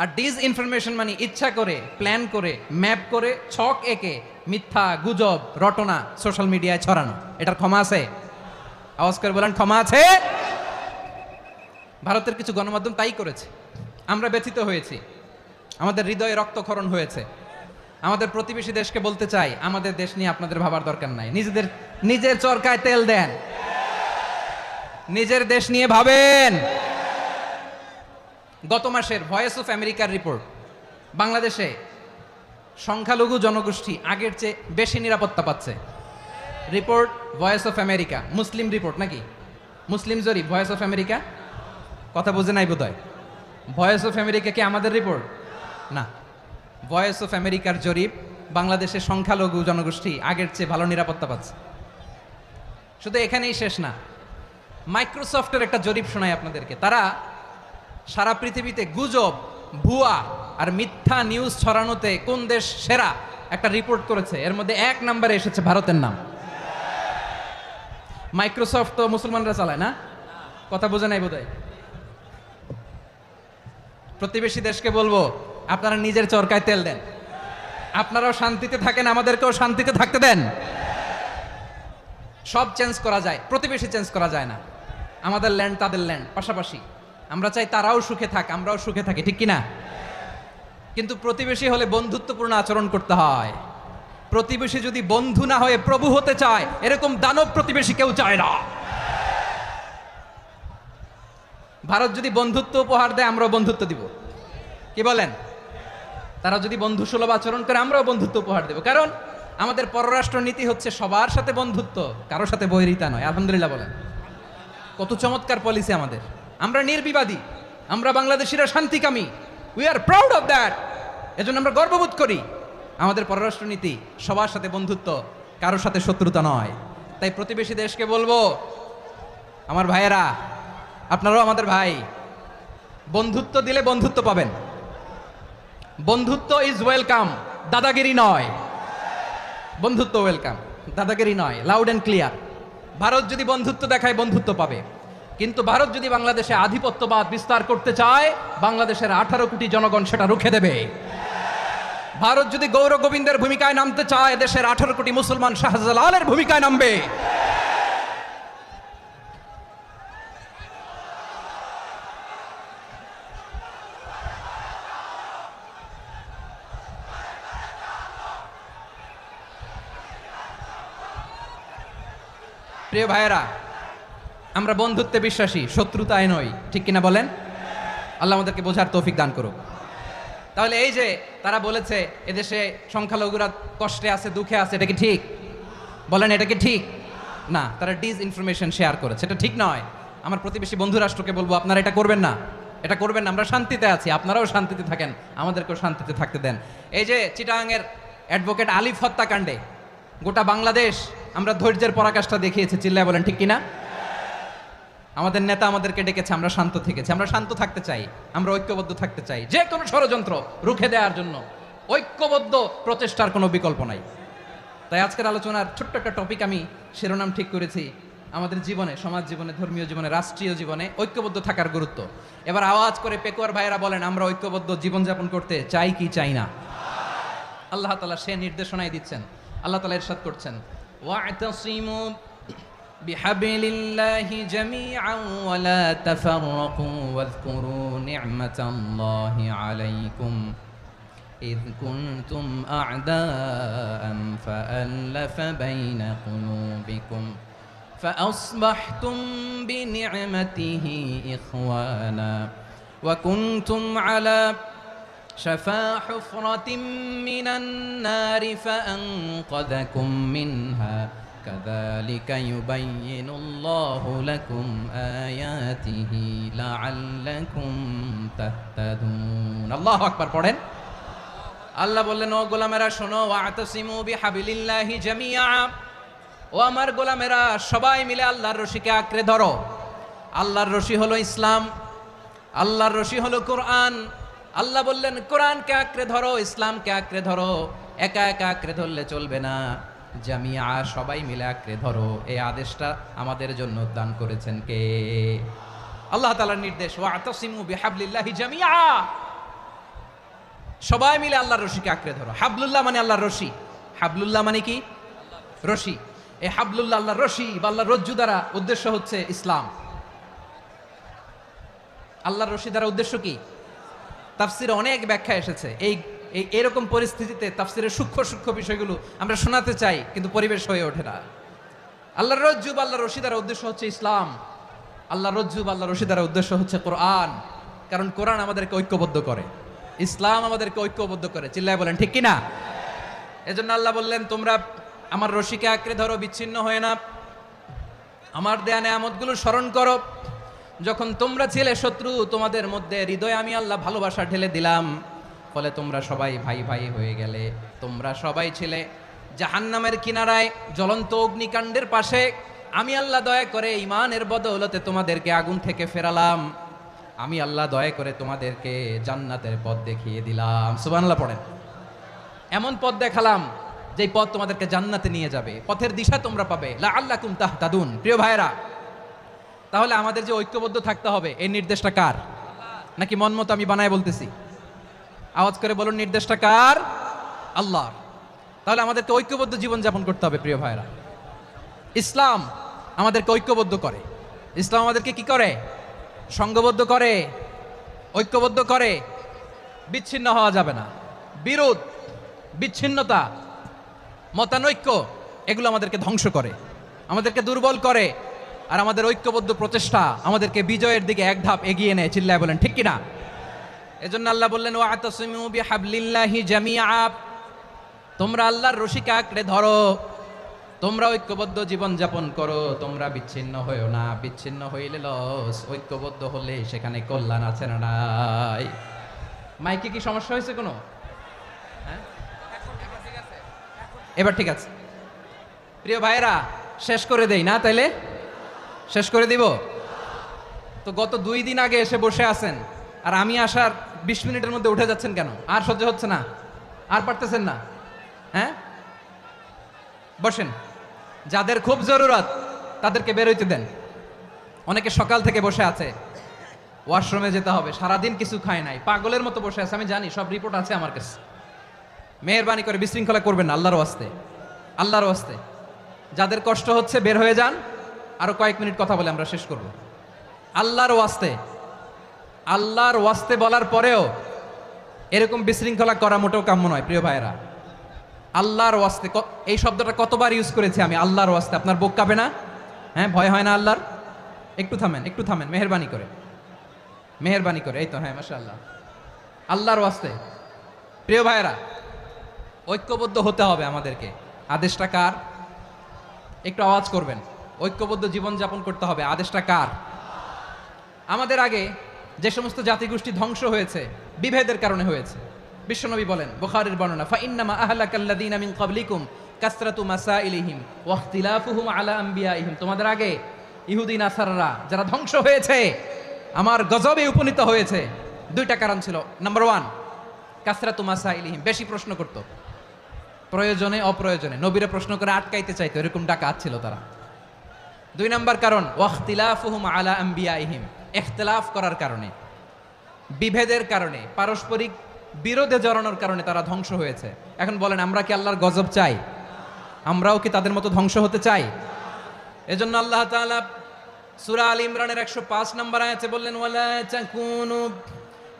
আর ডিসইনফরমেশন মানে ইচ্ছা করে, প্ল্যান করে, ম্যাপ করে, ছক এঁকে মিথ্যা, গুজব, রটনা সোশ্যাল মিডিয়ায় ছড়ানো, এটার ক্ষমা আছে? আওয়াজ করে বলেন, ক্ষমা আছে? ভারতের কিছু গণমাধ্যম তাই করেছে। আমরা ব্যথিত হয়েছি, আমাদের হৃদয়ে রক্তক্ষরণ হয়েছে। আমাদের প্রতিবেশী দেশকে বলতে চাই, আমাদের দেশ নিয়ে আপনাদের ভাবার দরকার নাই। নিজের চরকায় তেল দেন, নিজের দেশ নিয়ে ভাবেন। গত মাসের ভয়েস অফ আমেরিকার রিপোর্ট, বাংলাদেশে সংখ্যালঘু জনগোষ্ঠী আগের চেয়ে বেশি নিরাপত্তা পাচ্ছে। Report voice of America, Muslim report নাকি? মুসলিম জরিপ, ভয়েস অফ আমেরিকা। কথা বুঝে নাই বোধহয়। ভয়েস অফ আমেরিকা কি আমাদের রিপোর্ট? না, ভয়েস অফ আমেরিকার জরিপ, বাংলাদেশের সংখ্যালঘু জনগোষ্ঠী আগের চেয়ে ভালো নিরাপত্তা পাচ্ছে। শুধু এখানেই শেষ না, মাইক্রোসফটের একটা জরিপ শোনায় আপনাদেরকে। তারা সারা পৃথিবীতে গুজব, ভুয়া আর মিথ্যা নিউজ ছড়ানোতে কোন দেশ সেরা একটা রিপোর্ট করেছে। এর মধ্যে 1 নম্বরে এসেছে ভারতের নাম। মাইক্রোসফট তো মুসলমানরা চালায় না? কথা বোঝে নাই বোধহয়। প্রতিবেশী দেশকে বলবো, আপনারা নিজের চরকায় তেল দেন, আপনারাও শান্তিতে থাকেন, আমাদেরকেও শান্তিতে থাকতে দেন। সব চেঞ্জ করা যায়, প্রতিবেশী চেঞ্জ করা যায় না। আমাদের ল্যান্ড তাদের ল্যান্ড, পাশাপাশি। আমরা চাই তারাও সুখে থাক, আমরাও সুখে থাকি, ঠিক কিনা? কিন্তু প্রতিবেশী হলে বন্ধুত্বপূর্ণ আচরণ করতে হয়। প্রতিবেশী যদি বন্ধু না হয়ে প্রভু হতে চায়, এরকম দানব প্রতিবেশী কেউ চায় না। ভারত যদি বন্ধুত্ব উপহার দেয়, আমরাও বন্ধুত্ব দিব। কি বলেন? তারা যদি বন্ধু সুলভ আচরণ করে, আমরাও বন্ধুত্ব উপহার দেব। কারণ আমাদের পররাষ্ট্র নীতি হচ্ছে সবার সাথে বন্ধুত্ব, কারোর সাথে বৈরিতা নয়। আলহামদুলিল্লাহ বলেন, কত চমৎকার পলিসি আমাদের। আমরা নির্বিবাদী, আমরা বাংলাদেশিরা শান্তিকামী। We are proud of that. এজন্য আমরা গর্ববোধ করি। আমাদের পররাষ্ট্র নীতি সবার সাথে বন্ধুত্ব, কারোর সাথে শত্রুতা নয়। তাই প্রতিবেশী দেশকে বলবো, আমার ভাইয়েরা, আপনারাও আমাদের ভাই, বন্ধুত্ব দিলে বন্ধুত্ব পাবেন। বন্ধুত্ব ইজ ওয়েলকাম, দাদাগিরি নয়। বন্ধুত্ব ওয়েলকাম, দাদাগিরি নয়। Loud and clear. ভারত যদি বন্ধুত্ব দেখায়, বন্ধুত্ব পাবে। কিন্তু ভারত যদি বাংলাদেশে আধিপত্যবাদ বিস্তার করতে চায়, বাংলাদেশের 18 কোটি জনগণ সেটা রুখে দেবে। ভারত যদি গৌর গোবিন্দের ভূমিকায় নামতে চায়, দেশের 18 কোটি মুসলমান শাহজালালের ভূমিকায় নামবে। প্রিয় ভাইয়েরা, আমরা বন্ধুত্বে বিশ্বাসী, শত্রুতায় নই, ঠিক কিনা বলেন? আল্লাহ আমাদেরকে বোঝার তৌফিক দান করুক। তাহলে এই যে তারা বলেছে এদেশে সংখ্যালঘুরা কষ্টে আছে, দুঃখে আছে, এটা কি ঠিক? বলেন, এটা কি ঠিক? না, তারা ডিস ইনফরমেশন শেয়ার করেছে, এটা ঠিক নয়। আমার প্রতিবেশী বন্ধু রাষ্ট্রকে বলবো, আপনারা এটা করবেন না, এটা করবেন না। আমরা শান্তিতে আছি, আপনারাও শান্তিতে থাকেন, আমাদেরকেও শান্তিতে থাকতে দেন। এই যে চিটাগাংয়ের অ্যাডভোকেট আলিফ হত্যাকাণ্ডে গোটা বাংলাদেশ আমরা ধৈর্যের পরাকাষ্ঠা দেখিয়েছি, চিল্লায় বলেন ঠিক কিনা? আমাদের নেতা আমাদেরকে ডেকেছে, আমরা শান্ত থেকেছি। আমরা শান্ত থাকতে চাই, আমরা ঐক্যবদ্ধ থাকতে চাই। যে কোনো ষড়যন্ত্র রুখে দেওয়ার জন্য ঐক্যবদ্ধ প্রচেষ্টার কোনো বিকল্প নাই। তাই আজকের আলোচনার ছোট্ট একটা টপিক আমি শিরোনাম ঠিক করেছি, আমাদের জীবনে, সমাজ জীবনে, ধর্মীয় জীবনে, রাষ্ট্রীয় জীবনে ঐক্যবদ্ধ থাকার গুরুত্ব। এবার আওয়াজ করে পেকুয়ার ভাইয়েরা বলেন, আমরা ঐক্যবদ্ধ জীবনযাপন করতে চাই কি চাই না? আল্লাহ তাআলা সে নির্দেশনাই দিচ্ছেন। আল্লাহ তাআলা ইরশাদ করছেন, ওয়া'তাসিমু বিহাবলিল্লাহি জামিআন ওয়া লা তাফাররাকু ওয়াযকুরু নি'মাতাল্লাহি আলাইকুম إذ كنتم أعداء فألف بين قلوبكم فأصبحتم بنعمته إخوانا وكنتم على شفا حفرة من النار فأنقذكم منها كذلك يبين الله لكم آياته لعلكم تهتدون الله أكبر পড়েন। আল্লাহ বললেন, ও গোলামেরা শোনো, ওয়া'তাসিমু বিহাবলিল্লাহি জামিআ, ও আমার গোলামেরা সবাই মিলে আল্লাহর রশিকে আঁকড়ে ধরো। আল্লাহর রশি হলো ইসলাম, আল্লাহর রশি হলো কোরআন। আল্লাহ বললেন কোরআনকে আঁকড়ে ধরো, ইসলামকে আঁকড়ে ধরো। একা একা আঁকড়ে ধরলে চলবে না, জামিআ সবাই মিলে আঁকড়ে ধরো। এই আদেশটা আমাদের জন্য দান করেছেন কে? আল্লাহ তাআলার নির্দেশ, ওয়া'তাসিমু বিহাবলিল্লাহি জামিআ, সবাই মিলে আল্লাহর রশিকে আঁকড়ে ধরো। হাবলুল্লাহ মানে আল্লাহর রশি। হাবলুল্লাহ মানে কি? রশি। এই হাবলুল্লাহ আল্লাহর রশি বা আল্লাহর রজ্জু দ্বারা উদ্দেশ্য হচ্ছে ইসলাম। আল্লাহর রশি দ্বারা উদ্দেশ্য কি? তাফসিরে অনেক ব্যাখ্যা এসেছে। এরকম পরিস্থিতিতে তাফসিরের সূক্ষ্ম সূক্ষ্ম বিষয়গুলো আমরা শোনাতে চাই, কিন্তু পরিবেশ হয়ে ওঠে না। আল্লাহর রজ্জু বা আল্লাহর রশি দ্বারা উদ্দেশ্য হচ্ছে ইসলাম। আল্লাহর রজ্জু বা আল্লাহর রশি দ্বারা উদ্দেশ্য হচ্ছে কোরআন, কারণ কোরআন আমাদেরকে ঐক্যবদ্ধ করে, ইসলাম আমাদেরকে ঐক্যবদ্ধ করে। চিল্লায় বলেন ঠিক কিনা? এজন্য আল্লাহ বললেন, তোমরা আমার রশিকে আঁকড়ে ধরো, বিচ্ছিন্ন হয়ে না। আমার দেয়া নেয়ামতগুলো স্মরণ করো। যখন তোমরা ছিলে শত্রু, তোমাদের মধ্যে হৃদয়ে আমি আল্লাহ ভালোবাসা ঢেলে দিলাম, ফলে তোমরা সবাই ভাই ভাই হয়ে গেলে। তোমরা সবাই ছিলে জাহান্নামের কিনারায়, জ্বলন্ত অগ্নিকাণ্ডের পাশে। আমি আল্লাহ দয়া করে ঈমানের বদৌলতে তোমাদেরকে আগুন থেকে ফেরালাম। আমি আল্লাহ দয়া করে তোমাদেরকে জান্নাতের পথ দেখিয়ে দিলাম। সুবহানাল্লাহ পড়েন। এমন পথ দেখালাম যে পথ তোমাদেরকে জান্নাতে নিয়ে যাবে, পথের দিশা তোমরা পাবে। লাআল্লাকুম তাহতাদুন। প্রিয় ভাইরা, তাহলে আমাদের যে ঐক্যবদ্ধ থাকতে হবে, এই নির্দেশটা কার? নাকি মন মতো আমি বানায় বলতেছি? আওয়াজ করে বলুন, নির্দেশটা কার? আল্লাহ। তাহলে আমাদেরকে ঐক্যবদ্ধ জীবনযাপন করতে হবে। প্রিয় ভাইরা, ইসলাম আমাদেরকে ঐক্যবদ্ধ করে। ইসলাম আমাদেরকে কি করে? সংঘবদ্ধ করে, ঐক্যবদ্ধ করে। বিচ্ছিন্ন হওয়া যাবে না। বিরোধ, বিচ্ছিন্নতা, মতানৈক্য, এগুলো আমাদেরকে ধ্বংস করে, আমাদেরকে দুর্বল করে। আর আমাদের ঐক্যবদ্ধ প্রচেষ্টা আমাদেরকে বিজয়ের দিকে এক ধাপ এগিয়ে নেয়। চিল্লায় বলেন ঠিক কিনা? এজন্য আল্লাহ বললেন, ওয়া'তাসিমু বিহাবলিল্লাহি জামিআ, তোমরা আল্লাহর রশিকে আঁকড়ে ধরো, তোমরা ঐক্যবদ্ধ জীবন যাপন করো, তোমরা বিচ্ছিন্ন হইও না। বিচ্ছিন্ন হইলে লস, ঐক্যবদ্ধ হলে সেখানে কল্যাণ আছে না নাই? মাইকে কি সমস্যা হয়েছে কোনো? হ্যাঁ, এবার ঠিক আছে। প্রিয় ভাইরা, শেষ করে দেই না? তাইলে শেষ করে দিব তো। গত 2 দিন আগে এসে বসে আছেন, আর আমি আসার 20 মিনিটের মধ্যে উঠে যাচ্ছেন কেন? আর সহ্য হচ্ছে না? আর পারতেছেন না? হ্যাঁ, বসেন। যাদের খুব জরুরত তাদেরকে বের হইতে দেন। অনেকে সকাল থেকে বসে আছে, ওয়াশরুমে যেতে হবে, সারাদিন কিছু খায় নাই, পাগলের মতো বসে আছে। আমি জানি, সব রিপোর্ট আছে আমার কাছে। মেহেরবানি করে বিশৃঙ্খলা করবেন না, আল্লাহর ওয়াস্তে, আল্লাহর ওয়াস্তে। যাদের কষ্ট হচ্ছে বের হয়ে যান, আরো কয়েক মিনিট কথা বলে আমরা শেষ করব। আল্লাহর ওয়াস্তে, আল্লাহর ওয়াস্তে বলার পরেও এরকম বিশৃঙ্খলা করা মোটেও কাম্য নয় প্রিয় ভাইয়েরা। আল্লাহর ওয়াস্তে, এই শব্দটা কতবার ইউজ করেছি আমি, আল্লাহর ওয়াস্তে। আপনার বুক কাঁপে না? হ্যাঁ, ভয় হয় না আল্লাহর? একটু থামেন, একটু থামেন, মেহেরবানি করে, মেহেরবানি করে। এই তো, হ্যাঁ, মাশাআল্লাহ। আল্লাহর ওয়াস্তে প্রিয় ভাইয়েরা, ঐক্যবদ্ধ হতে হবে আমাদেরকে। আদেশটা কার? একটু আওয়াজ করবেন। ঐক্যবদ্ধ জীবন যাপন করতে হবে। আদেশটা কার? আমাদের আগে যে সমস্ত জাতিগোষ্ঠী ধ্বংস হয়েছে বিভেদের কারণে হয়েছে। বিশ্বনবী বলেন, বুখারীর বর্ণনা, ফাইন্নামা আহলাকাল্লাযীনা মিন ক্বাবলিকুম কাসরাতু মাসাইলিহিম ওয়া ইখতিলাফুহুম আলা আম্বিয়াইহিম। তোমাদের আগে ইহুদি নাসারারা যারা ধ্বংস হয়েছে, আমার গজবে উপনীত হয়েছে, দুইটা কারণ ছিল। নাম্বার 1, কাসরাতু মাসাইলিহিম, বেশি প্রশ্ন করত, প্রয়োজনে অপ্রয়োজনে নবীরে প্রশ্ন করে আটকাইতে চাইতো, এরকম ডাকাত ছিল তারা। 2 নাম্বার কারণ, ওয়া ইখতিলাফুহুম আলা আম্বিয়াইহিম, ইখতিলাফ করার কারণে, বিভেদের কারণে, পারস্পরিক বিরোধে জড়ানোর কারণে তারা ধ্বংস হয়েছে। এখন বলেন, আমরা কি আল্লাহর গজব চাই? আমরাও কি তাদের মতো ধ্বংস হতে চাই? এজন্য আল্লাহ তাআলা সূরা আল ইমরানের 105 নম্বর আয়াতে বললেন, ওয়ালা তাকুনু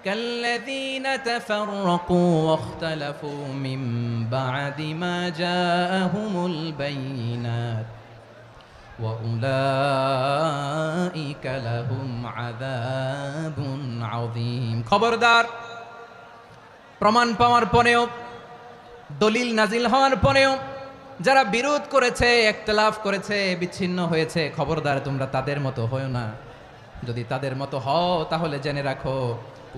কাল্লাযীনা তাফাররাকু ওয়াখতালাফু মিন বা'দি মা জাআহুমুল বাইয়িনাত ওয়া উলাইকা লাহুম আযাবুন আযীম। খবরদার, প্রমাণ পাওয়ার পরেও, দলিল নাজিল হওয়ার পরেও যারা বিরোধ করেছে, ইখতিলাফ করেছে, বিচ্ছিন্ন হয়েছে, খবরদার তোমরা তাদের মতো হও না। যদি তাদের মতো হও তাহলে জেনে রাখো,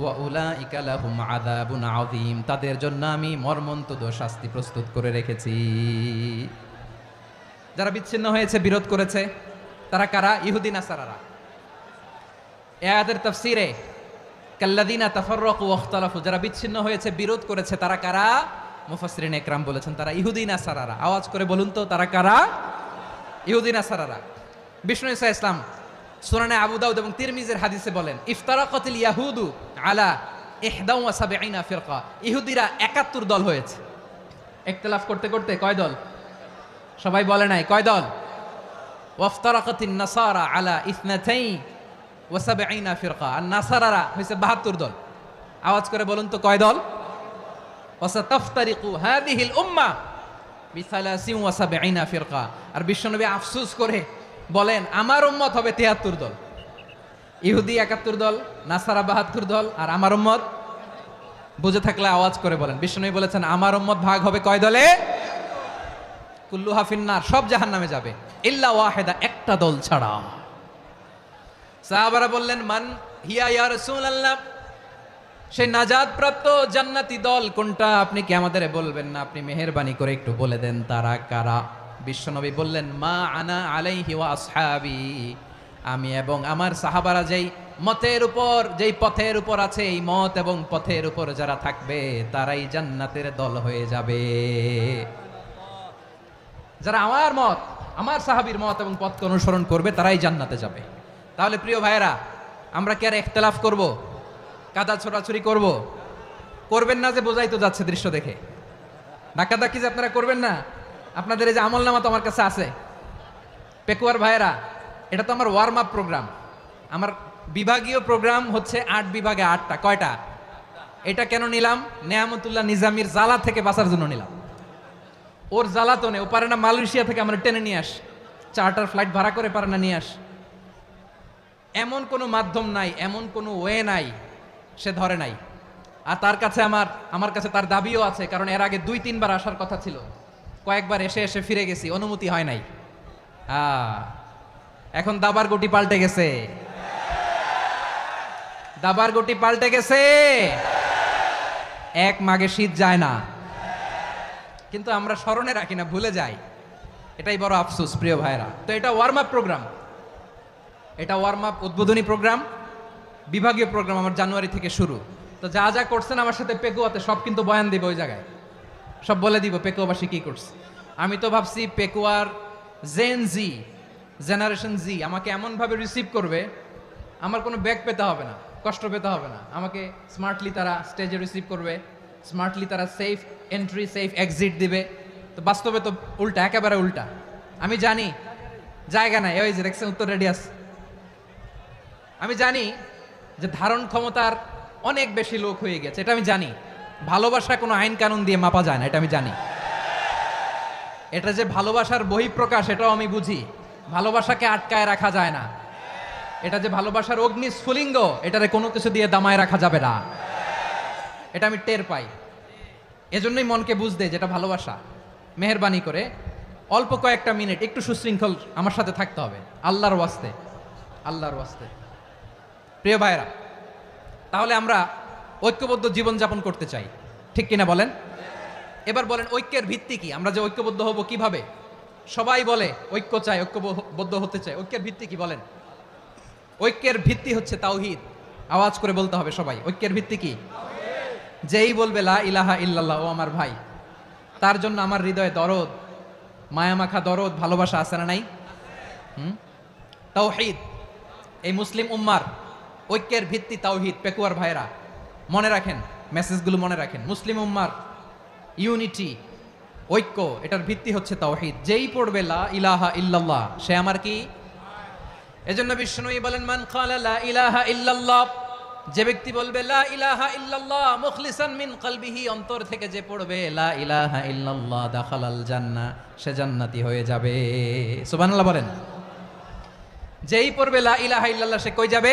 ওয়া উলাইকা লাহুম আযাবুন আযীম, তাদের জন্য আমি মর্মন্তুদ শাস্তি প্রস্তুত করে রেখেছি। যারা বিচ্ছিন্ন হয়েছে, বিরোধ করেছে, তারা কারা? ইহুদি নাসারারা। এই আয়াতের তাফসীরে কাল্লাযীনা তাফাররাকু ওয়াখতালাফু, যারা বিচ্ছিন্ন হয়েছে, বিরোধ করেছে, তারা কারা? মুফাসসিরিন ইকরাম বলেছেন তারা ইহুদি নাসারারা। আওয়াজ করে বলুন তো, তারা কারা? ইহুদি নাসারারা। বিষ্ণু ঈসা ইসলাম সুনানে আবু দাউদ এবং তিরমিজির হাদিসে বলেন, ইফতারাকাতিল ইয়াহুদু আলা 71 ফিরকা, ইহুদিরা 71 দল হয়েছে। ইখতিলাফ করতে করতে কয় দল? সবাই বলে নাই, কয় দল? ওয়াফতারাকাতিন নাসারা আলা 72 ফিরকা, আর নাসারারা হয়েছে 72 দল। আওয়াজ করে বলুন তো, কয় দল? ওয়াসাতাফতারিকু হাযিহিল উম্মাহ বি73 ফিরকা। আর বিশ্বনবী আফসোস করে বলেন, আমার উম্মত হবে 73 দল। ইহুদি 71 দল, নাসারা 72 দল, আর আমার উম্মত, বুঝে থাকলে আওয়াজ করে বলেন। বিশ্বনবী বলেছেন, আমার উম্মত ভাগ হবে কয় দলে? কুল্লুহা ফিন্নার, সব জাহান্নামে যাবে, ইল্লা ওয়াহিদা, একটা দল ছাড়া। সাহাবারা বললেন, মান হিয়া ইয়া রাসূলুল্লাহ, সেই নাজাত প্রাপ্ত জান্নাতি দল কোনটা? আপনি কি আমাদের বলবেন না? আপনি মেহেরবানি করে একটু বলে দেন তারা কারা। বিশ্বনবী বললেন, মা আনা আলাইহি ওয়া আসহাবি, আমি এবং আমার সাহাবারা যেই মতের উপর, যেই পথের উপর আছে, এই মত এবং পথের উপর যারা থাকবে তারাই জান্নাতের দল হয়ে যাবে। যারা আমার মত, আমার সাহাবীর মত এবং পথকে অনুসরণ করবে তারাই জান্নাতে যাবে। তাহলে প্রিয় ভাইয়েরা, আমরা কি আর ইখতিলাফ করব? কাদা ছোড়াছুরি করব? করবেন না যে বোঝাই তো যাচ্ছে দৃশ্য দেখে। ধাক্কাধাক্কি যে আপনারা করবেন না। আপনাদের এই যে আমলনামা তো আমার কাছে আছে। পেকুয়ার ভাইয়েরা, এটা তো আমার ওয়ার্ম আপ প্রোগ্রাম। আমার বিভাগীয় প্রোগ্রাম হচ্ছে 8 বিভাগে 8টা। কয়টা? এটা কেন নিলাম? নেয়ামতুল্লাহ নিজামীর জ্বালা থেকে বাঁচার জন্য নিলাম। ওর জ্বালাতনে ও পারে না মালয়েশিয়া থেকে আমরা টেনে নিয়ে আস, চার্টার ফ্লাইট ভাড়া করে পারে না নিয়ে আস। এমন কোনো মাধ্যম নাই, এমন কোনো ওয়ে নাই সে ধরে নাই। আর তার কাছে আমার কাছে তার দাবিও আছে, কারণ এর আগে 2-3 বার আসার কথা ছিল। কয়েকবার এসে এসে ফিরে গেছি, অনুমতি হয় নাই। এখন দাবার গুটি পাল্টে গেছে, দাবার গুটি পাল্টে গেছে। এক মাঘে শীত যায় না, কিন্তু আমরা স্মরণে রাখি না, ভুলে যাই। এটাই বড় আফসোস প্রিয় ভাইরা। তো এটা ওয়ার্ম আপ প্রোগ্রাম, এটা ওয়ার্ম আপ উদ্বোধনী প্রোগ্রাম, বিভাগীয় প্রোগ্রাম আমার জানুয়ারি থেকে শুরু। তো যা যা করছেন আমার সাথে পেকুয়াতে সব কিন্তু বয়ান দিব, ওই জায়গায় সব বলে দিব পেকুয়াবাসী কি করছে। আমি তো ভাবছি পেকুয়ার জেনারেশন জি আমাকে এমনভাবে রিসিভ করবে, আমার কোনো ব্যাগ পেতে হবে না, কষ্ট পেতে হবে না। আমাকে স্মার্টলি তারা স্টেজে রিসিভ করবে, স্মার্টলি তারা সেফ এন্ট্রি সেফ এক্সিট দিবে, তো বাস্তবে তো উল্টা, একেবারে উল্টা। আমি জানি জায়গা নাই, ওই যে দেখছেন উত্তর রেডিয়াস। আমি জানি যে ধারণ ক্ষমতার অনেক বেশি লোক হয়ে গেছে, এটা আমি জানি। ভালোবাসা কোনো আইন কানুন দিয়ে মাপা যায় না, এটা আমি জানি। এটা যে ভালোবাসার বহিঃপ্রকাশ এটাও আমি বুঝি। ভালোবাসাকে আটকায় রাখা যায় না। এটা যে ভালোবাসার অগ্নি স্ফুলিঙ্গ, এটারে কোনো কিছু দিয়ে দামায় রাখা যাবে না, এটা আমি টের পাই। এজন্যই মনকে বুঝতে যেটা ভালোবাসা। মেহেরবানি করে অল্প কয়েকটা মিনিট একটু সুশৃঙ্খল আমার সাথে থাকতে হবে, আল্লাহর ওয়াস্তে, আল্লাহর ওয়াস্তে। প্রিয় ভাইরা, তাহলে আমরা ঐক্যবদ্ধ জীবনযাপন করতে চাই, ঠিক কিনা বলেন? এবার বলেন ঐক্যের ভিত্তি কি? আমরা যে ঐক্যবদ্ধ হব কিভাবে? সবাই বলে ঐক্য চাই, ঐক্যবদ্ধ হতে চাই। ঐক্যের ভিত্তি কি বলেন? ঐক্যের ভিত্তি হচ্ছে তাওহীদ। আওয়াজ করে বলতে হবে সবাই, ঐক্যের ভিত্তি কি? যেই বলবে লা ইলাহা ইল্লাল্লাহ, ও আমার ভাই, তার জন্য আমার হৃদয়ে দরদ, মায়ামাখা দরদ, ভালোবাসা আছে না নাই? তাওহীদ। এই মুসলিম উম্মার ঐক্যের ভিত্তি তাওহীদ। পেকুয়ার ভাইরা মনে রাখেন, মেসেজগুলো মনে রাখেন। মুসলিম উম্মার ইউনিটি, ঐক্য, এটার ভিত্তি হচ্ছে তাওহীদ। যেই পড়বে লা ইলাহা ইল্লাল্লাহ, সে আমার কি? এজন্য বিষ্ণুই বলেন, মান ক্বালা লা ইলাহা ইল্লাল্লাহ, যে ব্যক্তি বলবে লা ইলাহা ইল্লাল্লাহ মুখলিসান মিন কলবিহি, অন্তর থেকে যে পড়বে লা ইলাহা ইল্লাল্লাহ, দাখালাল জান্নাহ, সে জান্নাতি হয়ে যাবে। সুবহানাল্লাহ বলেন। যেই পড়বে লা ইলাহা ইল্লাল্লাহ, সে কই যাবে?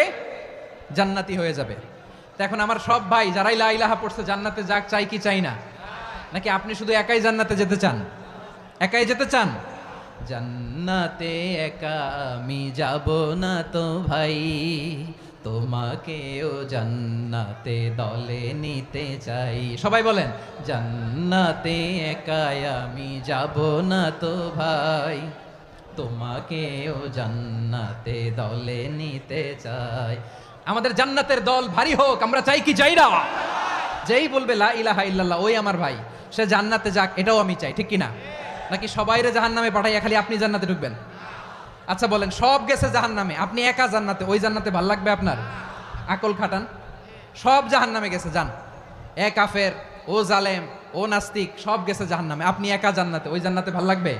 জান্নাতি হয়ে যাবে। তো এখন আমার সব ভাই যারাই লা ইলাহা পড়ছে জান্নাতে যাক, চাই কি চাই না? নাকি আপনি শুধু একাই জান্নাতে যেতে চান? একাই যেতে চান? জান্নাতে একা আমি যাব না তো ভাই, তোমাকেও জান্নাতে দলে নিতে চাই। সবাই বলেন, জান্নাতে একা আমি যাব না তো ভাই, তোমাকেও জান্নাতে দলে নিতে চাই। আমাদের জান্নাতের দল ভারী হোক, আমরা চাই কি চাই না? যেই বলবে লা ইলাহা ইল্লাল্লাহ, ওই আমার ভাই, সে জান্নাতে যাক, এটাও আমি চাই, ঠিক কিনা? নাকি সবাইরে জাহান্নামে পাঠাইয়া খালি আপনি জান্নাতে ঢুকবেন? আচ্ছা বলেন, সব গেছে জাহান্নামে, আপনি একা জান্নাতে, ওই জান্নাতে ভাল লাগবে আপনার? আকল খাটান। সব জাহান্নামে গেছে, যান। এ কাফের, ও জালেম, ও নাস্তিক, সব গেছে জাহান্নামে, আপনি একা জান্নাতে, ওই জান্নাতে ভাল লাগবে?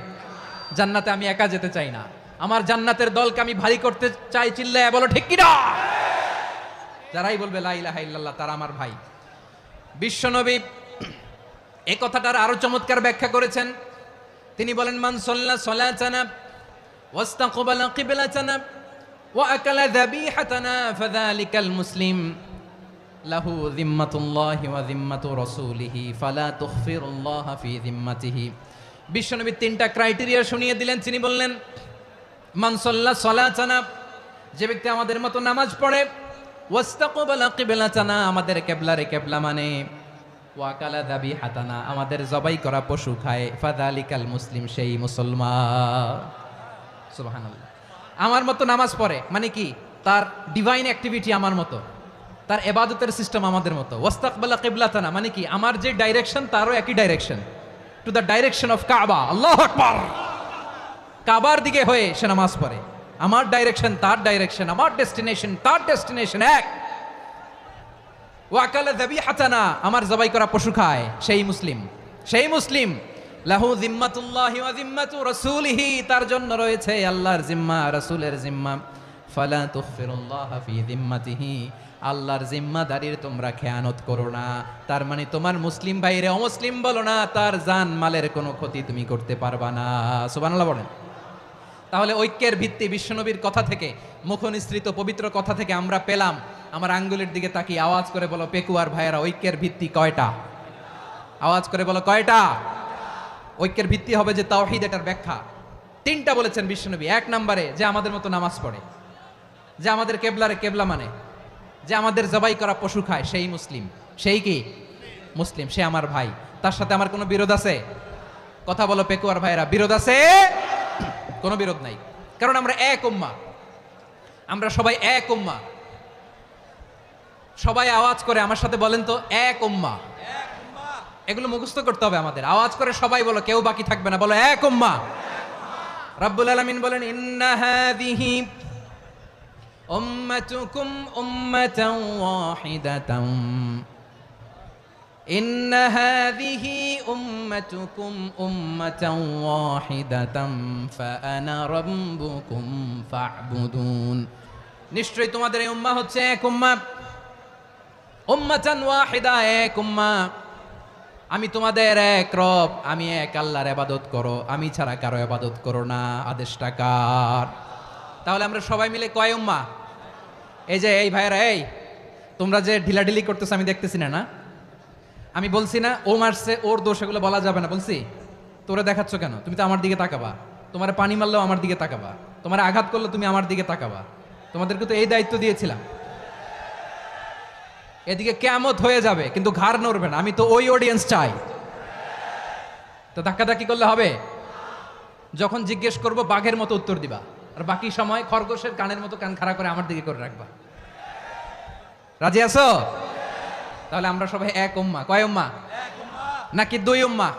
জান্নাতে আমি একা যেতে চাই না, আমার জান্নাতের দলকে আমি ভারী করতে চাই। চিল্লায় বলো ঠিক কিনা? যারাই বলবে লা ইলাহা ইল্লাল্লাহ, তারা আমার ভাই। বিশ্বনবী এই কথাটার আরো চমৎকার ব্যাখ্যা করেছেন। তিনি বলেন, মান সাল্লা সালাতানা ওয়াস্তাকবালা কিবলাতানা ওয়া আকালা যাবিহাতানা ফাযালিকাল মুসলিম লাহু যিম্মাতুল্লাহি ওয়া যিম্মাতু রাসূলিহি ফালা তুখফিরুল্লাহা ফি যিম্মাতিহি। বিশ্বনবী তিনটা ক্রাইটেরিয়া শুনিয়ে দিলেন। তিনি বললেন, মান সাল্লা সালাতানা, যে ব্যক্তি আমাদের মতো নামাজ পড়ে, ওয়াস্তাকবালা কিবলাতানা, আমাদের কিবলারে কিবলা মানে, ওয়াকালা যাবিহাতানা, আমাদের জবাই করা পশু খায়, ফাযালিকাল মুসলিম, সেই মুসলমান। সুবহানাল্লাহ। আমার মতো নামাজ পড়ে মানে কি? তার ডিভাইন অ্যাক্টিভিটি আমার মতো, তার ইবাদতের সিস্টেম আমাদের মতো। ওয়াস্তাকবালা কিবলাতানা মানে কি? আমার যে ডাইরেকশন তারও একই direction, to the direction of কাবা। আল্লাহু আকবার। কাবার দিকে হয়ে সে নামাজ পড়ে। আমার ডাইরেকশন তার ডাইরেকশন, আমার ডেস্টিনেশন তার ডেস্টিনেশন এক। ওয়াকালা যাবিহাতানা, আমার জবাই করা পশু খায়, সেই মুসলিম, সেই মুসলিম। লাহু যিম্মাতুল্লাহি ওয়া যিম্মাতু রাসূলিহি, তার জন্য রয়েছে আল্লাহর জিম্মা, রাসূলের জিম্মা। ফালা তুখফিরুল্লাহা ফি যিম্মাতিহি, আল্লাহর জিম্মাদারির তোমরা খেয়ানত করো না। তার মানে তোমার মুসলিম ভাইরে অমুসলিম বলো না, তার জান মালের কোনো ক্ষতি তুমি করতে পারবা না। সুবহানাল্লাহ বলেন। তাহলে ঐক্যের ভিত্তি বিশ্বনবীর কথা থেকে, মুখনিসৃত পবিত্র কথা থেকে আমরা পেলাম। আমার আঙ্গুলের দিকে তাকিয়ে আওয়াজ করে বলো পেকুয়ার ভাইয়েরা, ঐক্যের ভিত্তি কয়টা? আওয়াজ করে বলো কয়টা? ঐক্যের ভিত্তি হবে যে তাওহীদ, এটার ব্যাখ্যা তিনটা বলেছেন বিশ্বনবী। এক নম্বরে, যে আমাদের মতো নামাজ পড়ে, যে আমাদের কেবলারে কেবলা মানে, যে আমাদের জবাই করা পশু খায়, সেই মুসলিম। সেই কি? মুসলিম, সে আমার ভাই। তার সাথে আমার কোনো বিরোধ আছে? কথা বলো পেকুয়ার ভাইয়েরা, বিরোধ আছে? কোনো বিরোধ নাই, কারণ আমরা এক উম্মাহ, আমরা সবাই এক উম্মাহ। সবাই আওয়াজ করে আমার সাথে বলেন তো, এক উম্মাহ। এগুলো মুখস্থ করতে হবে আমাদের। আওয়াজ করে সবাই বলো, কেউ বাকি থাকবে না, বলো এক উম্মাহ। রাব্বুল আলামিন বলেন, ইন্না হাযিহি উম্মাতুকুম উম্মাতান ওয়াহিদাতান, ইন্না হাযিহি উম্মাতুকুম উম্মাতান ওয়াহিদাতাম ফাআনা রাব্বুকুম ফা'বুদুন। নিশ্চয়ই তোমাদের এই উম্মাহ হচ্ছে এক উম্মাহ, উম্মাতান ওয়াহিদা, এক উম্মাহ। আমি তোমাদের এক রব, আমি এক আল্লাহর ইবাদত করো, আমি ছাড়া কারো ইবাদত করো না। আদেশটা কার? তাহলে আমরা সবাই মিলে কয় উম্মাহ? এই যে এই ভাইরা, এই তোমরা যে ঢিলাঢিলি করতেছো আমি দেখতেছি না, না আমি বলছি না ও মারছে ওর দোষ, এগুলো বলা যাবে না বলছি? তোরে দেখাচ্ছ কেন? তুমি তো আমার দিকে তাকাবা। তোমার পানি মারলেও আমার দিকে তাকাবা, তোমার আঘাত করলে তুমি আমার দিকে তাকাবা। তোমাদেরকে তো এই দায়িত্ব দিয়েছিলাম। এদিকে কিয়ামত হয়ে যাবে কিন্তু ঘাড় নড়বে না, আমি তো ওই অডিয়েন্স চাই। তো ধাক্কাধাক্কি করলে হবে? যখন জিজ্ঞেস করব বাঘের মতো উত্তর দিবা, আর বাকি সময় খরগোশের কানের মতো কান খাড়া করে আমার দিকে করে রাখবা। রাজি আছো? তাহলে আমরা সবাই এক উম্মাহ। কয় উম্মাহ? নাকি দুই উম্মাহ?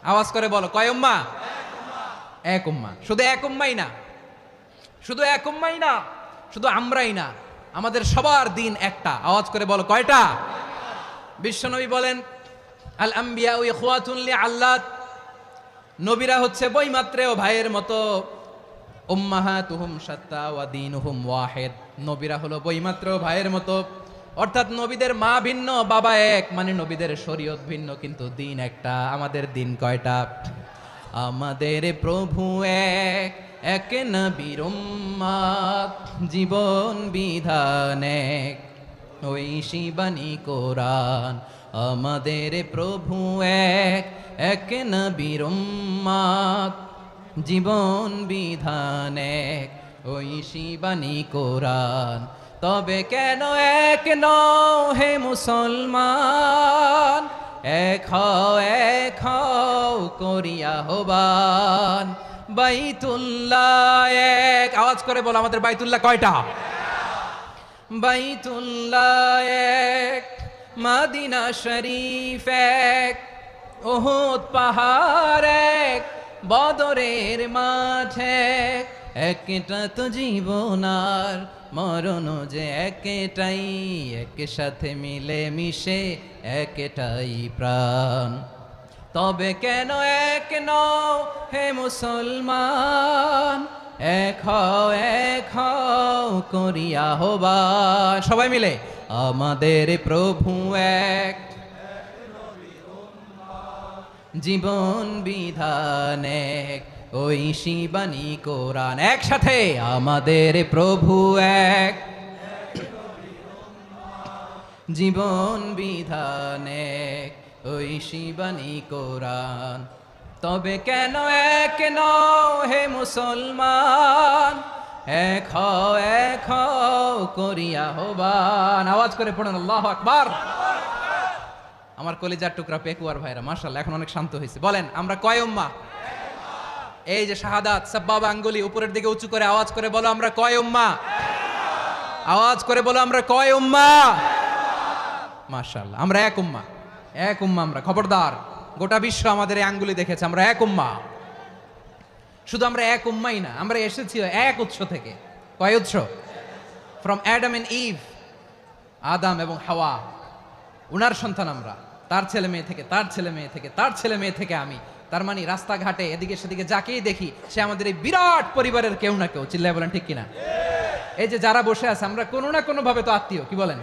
আওয়াজ করে বলো, কয় উম্মাহ? এক উম্মাহ। শুধু এক উম্মাই না, শুধু এক উম্মাই না, শুধু আমরাই না, আমাদের সবার দিন একটা। আওয়াজ করে বলো, কয়টা? বিশ্বনবী বলেন, আল আম্বিয়া ইখওয়াতুন লিআল্লাত, নবীরা হচ্ছে বৈমাত্রেয় ভাইয়ের মতো। উম্মাহাতুহুম শাত্তা ওয়া দীনুহুম ওয়াহিদ, নবীরা হলো বৈমাত্রেয় ভাইয়ের মতো। অর্থাৎ নবীদের মা ভিন্ন, বাবা এক, মানে নবীদের শরীয়ত ভিন্ন, কিন্তু দিন একটা। আমাদের দিন কয়টা? আমাদের প্রভু এক, এক নবীর উম্মাত, জীবন বিধান এক, ওই শিবানী কোরআন। আমাদের প্রভু এক, এক নবীর উম্মাত, জীবন বিধান এক, ওই শিবানী কোরআন। তবে কেন এক নও হে মুসলমান? এক হও করিয়া হবান। বাইতুল্লাহ এক, আওয়াজ করে বলো, আমাদের বাইতুল্লাহ কয়টা? বাইতুল্লাহ এক, মদিনা শরীফ এক, উহুদ পাহাড় এক, বদরের মাঠ এক। একটা তো জীবন আর মরণ যে একটাই, একসাথে মিলে মিশে একটাই প্রাণ। তবে কেন এক নও হে মুসলমান? এক হও করিয়া হবান। সবাই মিলে, আমাদের প্রভু এক, জীবন বিধান এক, ওই শিবানী কোরআন। একসাথে, আমাদের প্রভু এক, জীবন বিধান এক, ওই শিবানী কোরআন। তবে কেন এক নও হে মুসলমান? এক হও করিয়া হবান। আওয়াজ করে পড়েন আল্লাহু আকবার। আমার কলিজার টুকরা পেকুয়ার ভাইরা মাশাআল্লাহ এখন অনেক শান্ত হয়েছে। বলেন আমরা কয় উম্মাহ? এই যে শাহাদাত সাব্বাবা আঙ্গুলি উপরের দিকে উঁচু করে আওয়াজ করে বলো, আমরা কয় উম্মাহ? আওয়াজ করে বলো, আমরা কয় উম্মাহ? মাশাআল্লাহ, আমরা এক উম্মাহ, এক উম্মাহ আমরা। খবরদার, গোটা বিশ্ব আমাদের এই আঙ্গুলি দেখেছে, আমরা এক উম্মাহ। শুধু আমরা এক উম্মাই না, আমরা এসেছি এক উৎস থেকে। কয় উৎস? ফ্রম অ্যাডাম এন্ড ইভ, আদম এবং হাওয়া, উনার সন্তান আমরা। তার ছেলে মেয়ে থেকে, তার ছেলে মেয়ে থেকে, তার ছেলে মেয়ে থেকে আমি। তার মানে রাস্তাঘাটে এদিকে সেদিকে যাকেই দেখি সে আমাদের এই বিরাট পরিবারের কেউ না কেউ। চিল্লায় বলেন ঠিক কিনা? এই যে যারা বসে আছে আমরা কোনো না কোনো ভাবে তো আত্মীয়, কি বলেন?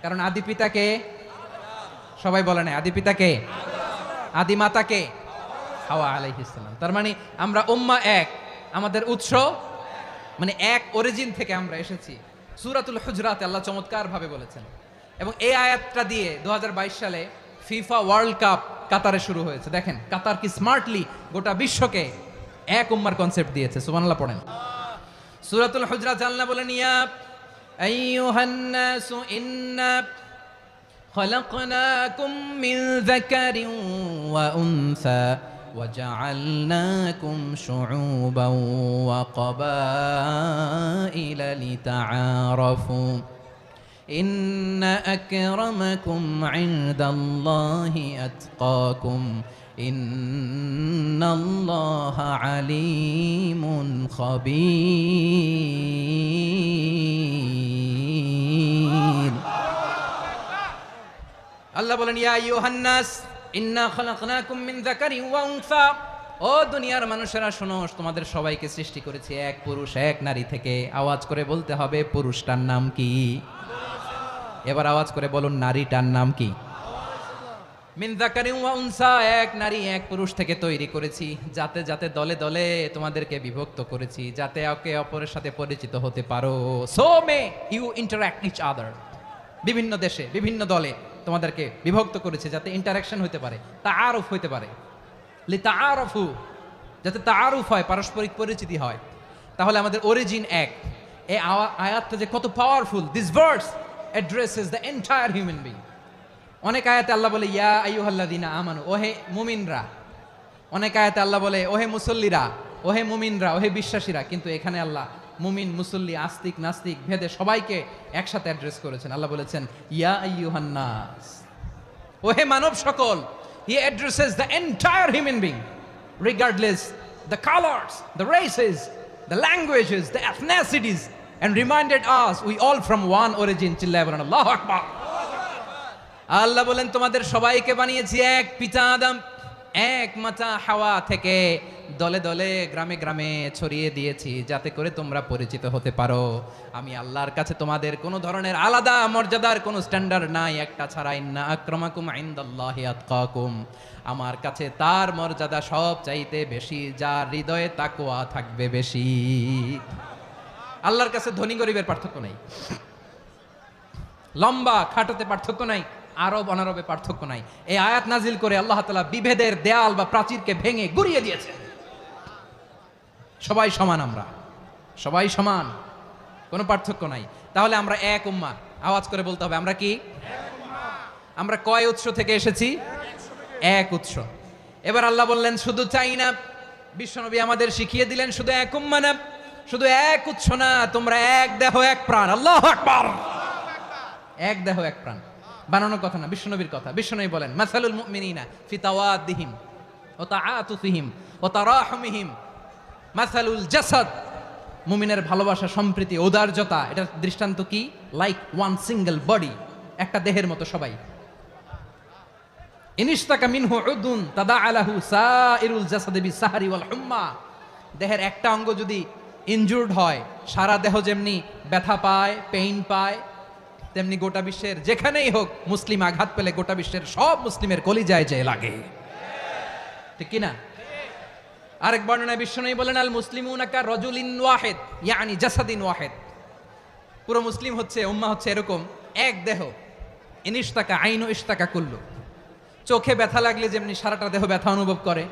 কারণ আদি পিতাকে সবাই বলে না, আদি পিতাকে, আদি মাতাকে হাওয়া আলাইহিস সালাম। তার মানে আমরা উম্মাহ এক, আমাদের উৎস মানে এক অরিজিন থেকে আমরা এসেছি। সূরাতুল হুজরাতে আল্লাহ চমৎকার ভাবে বলেছেন। এবং এই আয়াতটা দিয়ে 2022 সালে ফিফা ওয়ার্ল্ড কাপ কাতারে শুরু হয়েছে। দেখেন কাতার কি স্মার্টলি গোটা বিশ্বকে এক উম্মার কনসেপ্ট দিয়েছে। সুবহানাল্লাহ পড়েন। সূরাতুল হুজরাত আল্লাহ বলেন, ইয়া আইয়ুহান নাসু ইন্না খলাকনাকুম মিন যাকারিন ওয়া উনসা وجعلناكم شعوبا وقبائل لتعارفوا إن أكرمكم عند الله أتقاكم إن الله عليم خبير আল্লাহ বলেন ইয়া আইয়ুহান নাস ইন্না খালাকনাকুম মিন যাকারিন ওয়া উনসা, ও দুনিয়ার মানুষেরা শোনো, তোমাদের সবাইকে সৃষ্টি করেছি এক পুরুষ এক নারী থেকে। আওয়াজ করে বলতে হবে পুরুষটার নাম কি? এবার আওয়াজ করে বলুন নারীটার নাম কি? মিন যাকারিন ওয়া উনসা, এক নারী এক পুরুষ থেকে তৈরি করেছি, যাতে যাতে দলে দলে তোমাদেরকে বিভক্ত করেছি, যাতে একে অপরের সাথে পরিচিত হতে পারো। So may you interact each other, বিভিন্ন দেশে বিভিন্ন দলে তোমাদেরকে বিভক্ত করেছে যাতে ইন্টারাকশন হতে পারে, তাআরুফ হতে পারে। লিতাআরাফু, যাতে তাআরুফ হয়, পারস্পরিক পরিচিতি হয়। তাহলে আমাদের অরিজিন এক। এই আয়াতটা যে কত powerful! This verse addresses the entire human being. অনেক আয়াতে আল্লাহ বলে ইয়া আইয়ুহাল্লাযীনা আমানু, ওহে মুমিনরা। অনেক আয়াতে আল্লাহ বলে ওহে মুসল্লিরা, ওহে মুমিনরা, ওহে বিশ্বাসীরা। কিন্তু এখানে আল্লাহ মুমিন, মুসল্লি, আস্তিক, নাস্তিক ভেদে সবাইকে একসাথে অ্যাড্রেস করেছেন। আল্লাহ বলেছেন ইয়া আইয়ুহান নাস, ওহে মানব সকল। He addresses the entire human being, regardless the colors, the races, the languages, the ethnicities, and reminded us we all from one origin. চিল্লায় বলেন আল্লাহু আকবার। আল্লাহ বলেন তোমাদের সবাইকে বানিয়েছি এক পিতা আদম, এক মাতা হাওয়া থেকে, দলে দলে গ্রামে গ্রামে ছড়িয়ে দিয়েছি যাতে করে তোমরা পরিচিত হতে পারো। আমি আল্লাহর কাছে তোমাদের কোনো ধরনের আলাদা মর্যাদার কোনো স্ট্যান্ডার্ড নাই, একটা ছাড়া। ইন্না আক্রামাকুম ইনদাল্লাহি আতকাকুম, আমার কাছে তার মর্যাদা সব চাইতে বেশি যার হৃদয়ে তাকওয়া থাকবে বেশি। আল্লাহর কাছে ধনী গরিবের পার্থক্য নাই, লম্বা খাটোতে পার্থক্য নাই, আরব অনারবে পার্থক্য নাই। এই আয়াত নাজিল করে আল্লাহ তাআলা বিভেদের দেয়াল বা প্রাচীরকে ভেঙে গুড়িয়ে দিয়েছে। সবাই সমান, আমরা সবাই সমান, কোনো পার্থক্য নাই। তাহলে আমরা এক উম্মাহ। আওয়াজ করে বলতে হবে আমরা কি? আমরা কয় উৎস থেকে এসেছি? এক উৎস। এবার আল্লাহ বললেন শুধু চাই না, বিশ্বনবী আমাদের শিখিয়ে দিলেন শুধু এক উম্মাহ না, শুধু এক উৎস না, তোমরা এক দেহ এক প্রাণ। আল্লাহু আকবার। এক দেহ এক প্রাণ বানানোর কথা না, বিশ্বনবীর কথা। বিশ্বনবী বলেন মাসালুল মুমিনিনা ফি তাওয়াদ্দিহিম ওয়া তাআতুফিহিম ওয়া তারাহুমিহিম মাসালুল জাসাদ, মুমিনের ভালোবাসা, সম্প্রীতি, ঔদার্যতা, এটা দৃষ্টান্ত কি? লাইক ওয়ান সিঙ্গেল বডি, একটা দেহের মতো সবাই। ইনিশতাকা মিনহু উদুন তাদাআলাহু সাইরুল জাসাদি বিসাহরি ওয়াল হুম্মা, দেহের একটা অঙ্গ যদি ইনজুর্ড হয়, সারা দেহ যেমনি ব্যথা পায়, পেইন পায়, তেমনি গোটা বিশ্বের যেখানেই হোক মুসলিম আঘাত পেলে গোটা বিশ্বের সব মুসলিমের কলিজায় যে লাগে, ঠিক কি না? আরেক বর্ণনায় বিশ্বনবী বলেন আল মুসলিমুনা কা রাজুলিন ওয়াহিদ ইয়ানি জাসাদিন ওয়াহিদ, পুরো মুসলিম হচ্ছে, উম্মাহ হচ্ছে এরকম এক দেহ। ইনিশতাকা আইনু ইশতাকা কুল্লু, চোখে ব্যথা লাগলে যেমনি সারাটা দেহ ব্যথা অনুভব করে,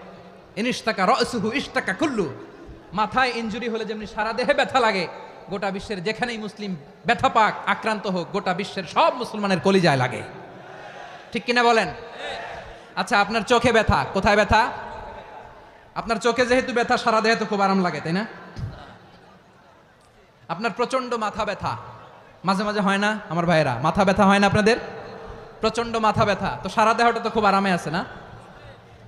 ইনিশতাকা রাসুহু ইশতাকা কুল্লু, মাথায় ইনজুরি হলে যেমনি সারা দেহে ব্যথা লাগে, গোটা বিশ্বের যেখানেই মুসলিম ব্যথা পাক, আক্রান্ত হোক, গোটা বিশ্বের সব মুসলমানের কলিজায় লাগে, ঠিক কিনা বলেন? আচ্ছা, আপনার চোখে ব্যথা, কোথায় ব্যথা? আপনার চোখে যেহেতু ব্যথা, সারা দেহে তো খুব আরাম লাগে, তাই না? আপনার প্রচন্ড মাথা ব্যথা মাঝে মাঝে হয় না আমার ভাইয়েরা? মাথা ব্যথা হয় না আপনাদের? প্রচন্ড মাথা ব্যথা, তো সারা দেহটা তো খুব আরামে আছে না?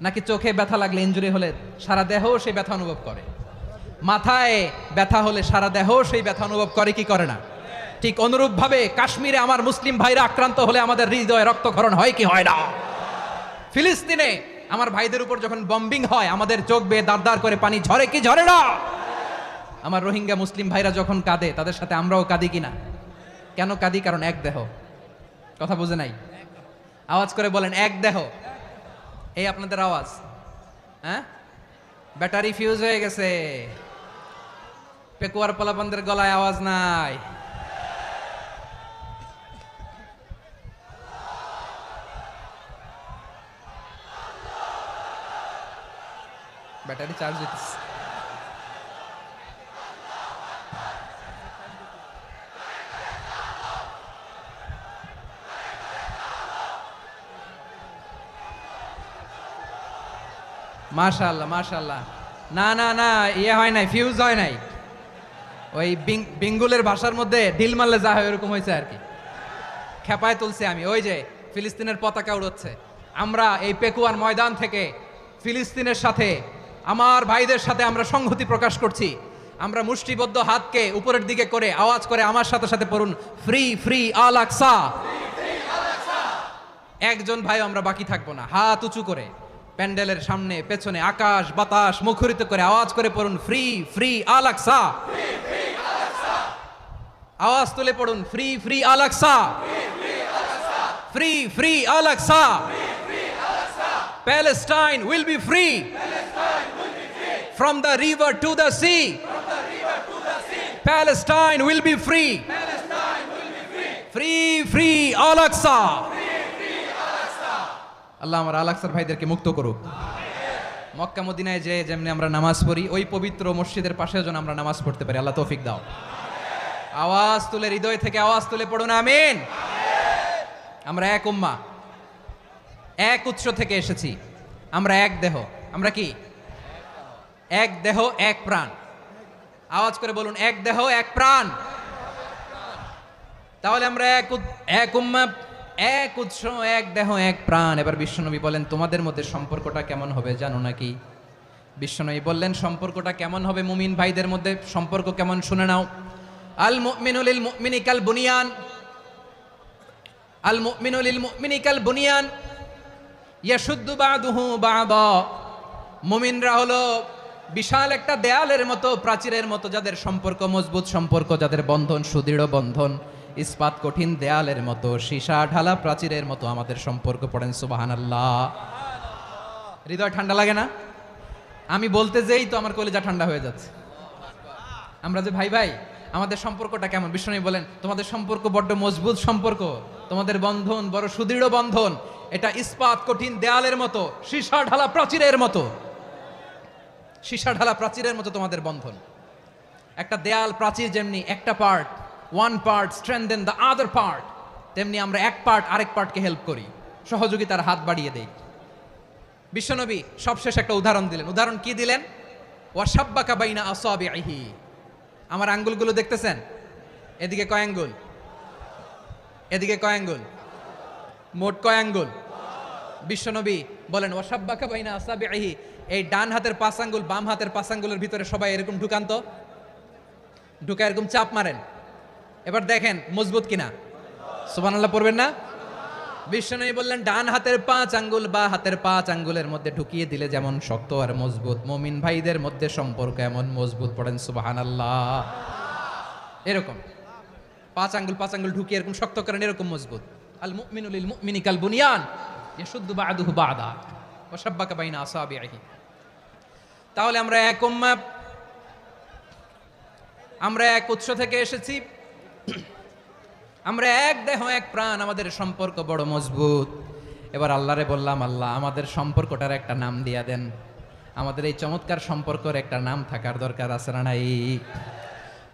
নাকি চোখে ব্যথা লাগলে, ইনজুরি হলে সারা দেহ সেই ব্যথা অনুভব করে? মাথায় ব্যথা হলে সারা দেহ সেই ব্যথা অনুভব করে কি করে না? ঠিক অনুরূপ ভাবে কাশ্মীরে আমার মুসলিম ভাইরা আক্রান্ত হলে আমাদের হৃদয়ে রক্তক্ষরণ হয় কি হয় না? ফিলিস্তিনে আমার ভাইদের উপর যখন বম্বিং হয়, আমাদের চোখ বেয়ে দাঁড় দাঁড় করে পানি ঝরে কি ঝরে না? আমার রোহিঙ্গা মুসলিম ভাইরা যখন কাঁদে, তাদের সাথে আমরাও কাঁদি কিনা? কেন কাঁদি? কারণ এক দেহ। কথা বুঝে নাই? আওয়াজ করে বলেন এক দেহ। এই আপনাদের আওয়াজ, হ্যাঁ? ব্যাটারি ফিউজ হয়ে গেছে, পেকুয়ার পোলাপানদের গলায় আওয়াজ নাই। ব্যাটারি চার্জ হইতেছে। মাশাআল্লাহ মাশাআল্লাহ। না না না, ইয়ে হয় নাই, ফিউজ হয় নাই। ওই বেঙ্গলের ভাষার মধ্যে ঢিল মারলে যা হয় ওরকম হয়েছে আর কি। খেপায় তুলছে আমি। ওই যে ফিলিস্তিনের পতাকা উড়ছে, আমরা এই পেকুয়ার ময়দান থেকে ফিলিস্তিনের সাথে, আমার ভাইদের সাথে আমরা সংহতি প্রকাশ করছি। আমরা মুষ্টিবদ্ধ হাতকে উপরের দিকে করে আওয়াজ করে আমার সাথে সাথে পড়ুন, ফ্রি ফ্রি আল আকসা, একজন ভাই আমরা বাকি থাকবো না, হাত উঁচু করে প্যান্ডেলের সামনে পেছনে আকাশ বাতাস মুখরিত করে আওয়াজ করে পড়ুন ফ্রি ফ্রি আল আকসা। আওয়াজ তুলে পড়ুন free free Al Aqsa, free free Al Aqsa. Palestine will be free from the river to the sea. Palestine will be free. Free free Al Aqsa. আল্লাহ আমার আল আকসার ভাইদেরকে মুক্ত করুক। মক্কা মদিনায় যে যেমনি আমরা নামাজ পড়ি ওই পবিত্র মসজিদের পাশেও যেন আমরা নামাজ পড়তে পারি, আল্লাহ তৌফিক দাও। আওয়াজ তুলে হৃদয় থেকে আওয়াজ তুলে পড়ুন আমিন। আমরা এক উম্মাহ, এক উৎস থেকে এসেছি, আমরা এক দেহ। আমরা কি? এক দেহ এক প্রাণ। আওয়াজ করে বলুন এক দেহ এক প্রাণ। তাহলে আমরা এক উম্মাহ, এক উৎস, এক দেহ এক প্রাণ। এবার বিশ্বনবী বলেন তোমাদের মধ্যে সম্পর্কটা কেমন হবে জানো নাকি? বিশ্বনবী বললেন সম্পর্কটা কেমন হবে মুমিন ভাইদের মধ্যে, সম্পর্ক কেমন শুনে নাও। আল মুমিনু লিল মুমিনি কাল বুনিয়ান, আল মুমিনু লিল মুমিনি কাল বুনিয়ান ইয়াশুদ্দু বাদুহু বাদা। মুমিনরা হলো বিশাল একটা দেয়ালের মতো, প্রাচীরের মতো, যাদের সম্পর্ক মজবুত, সম্পর্ক যাদের বন্ধন সুদৃঢ় বন্ধন, ইস্পাত কঠিন দেয়ালের মতো, সীসা ঢালা প্রাচীরের মতো আমাদের সম্পর্ক। পড়েন সুবহানাল্লাহ। হৃদয় ঠান্ডা লাগে না? আমি বলতে যেই তো আমার কলিজা ঠান্ডা হয়ে যাচ্ছে। আমরা যে ভাই ভাই, আমাদের সম্পর্কটা কেমন? বিষ্ণু বলেন তোমাদের সম্পর্ক বড্ড মজবুত সম্পর্ক, তোমাদের বন্ধন বড় সুদৃঢ় বন্ধন, এটা ইস্পাত কঠিন দেয়ালের মতো, সীসা ঢালা প্রাচীরের মতো, সীসা ঢালা প্রাচীরের মতো তোমাদের বন্ধন। একটা দেয়াল প্রাচীর যেমনি একটা part, one part strengthen the other part, তেমনি আমরা এক পার্ট আরেক পার্টকে হেল্প করি, সহযোগিতার হাত বাড়িয়ে দেই। বিশ্বনবী সবশেষ একটা উদাহরণ দিলেন। উদাহরণ কি দিলেন? ওয়াশাব্বাকা বাইনা আসাবিহি। আমার আঙ্গুলগুলো দেখতেছেন? এদিকে কয় আঙ্গুল? এদিকে কয় আঙ্গুল? মোট কয় আঙ্গুল? বিশ্বনবী বলেন ওয়াশাব্বাকা বাইনা আসাবিহি, এই ডান হাতের 5 আঙ্গুল বাম হাতের 5 আঙ্গুলের ভিতরে সবাই এরকম ঢুকান তো, ঢুকা এরকম চাপ মারেন। এবার দেখেন মজবুত কিনা। সুবহানাল্লাহ পড়বেন না? বিশ্বনবী বললেন ডান হাতের 5 আঙ্গুল বা হাতের 5 আঙ্গুলের মধ্যে ঢুকিয়ে দিলে যেমন শক্ত আর মজবুত, মুমিন ভাইদের মধ্যে সম্পর্ক এমন মজবুত। পড়েন সুবহানাল্লাহ। এরকম 5 আঙ্গুল ঢুকিয়ে এরকম শক্ত করেন, এরকম মজবুত। আল মুমিনু লিল মুমিনি কাল বুনিয়ান ইয়াশুদ্দু বাদুহু বাদা ওয়া শাব্বাকা বাইনা আসাবিহি। তাহলে আমরা এক উম্মাহ, আমরা এক উৎস থেকে এসেছি, আমরা এক দেহ এক প্রাণ, আমাদের সম্পর্ক বড় মজবুত। এবার আল্লাহরে বললাম আল্লাহ আমাদের সম্পর্কটার একটা নাম দিয়া দেন। আমাদের এই চমৎকার সম্পর্কের একটা নাম থাকার দরকার আছে না নাই?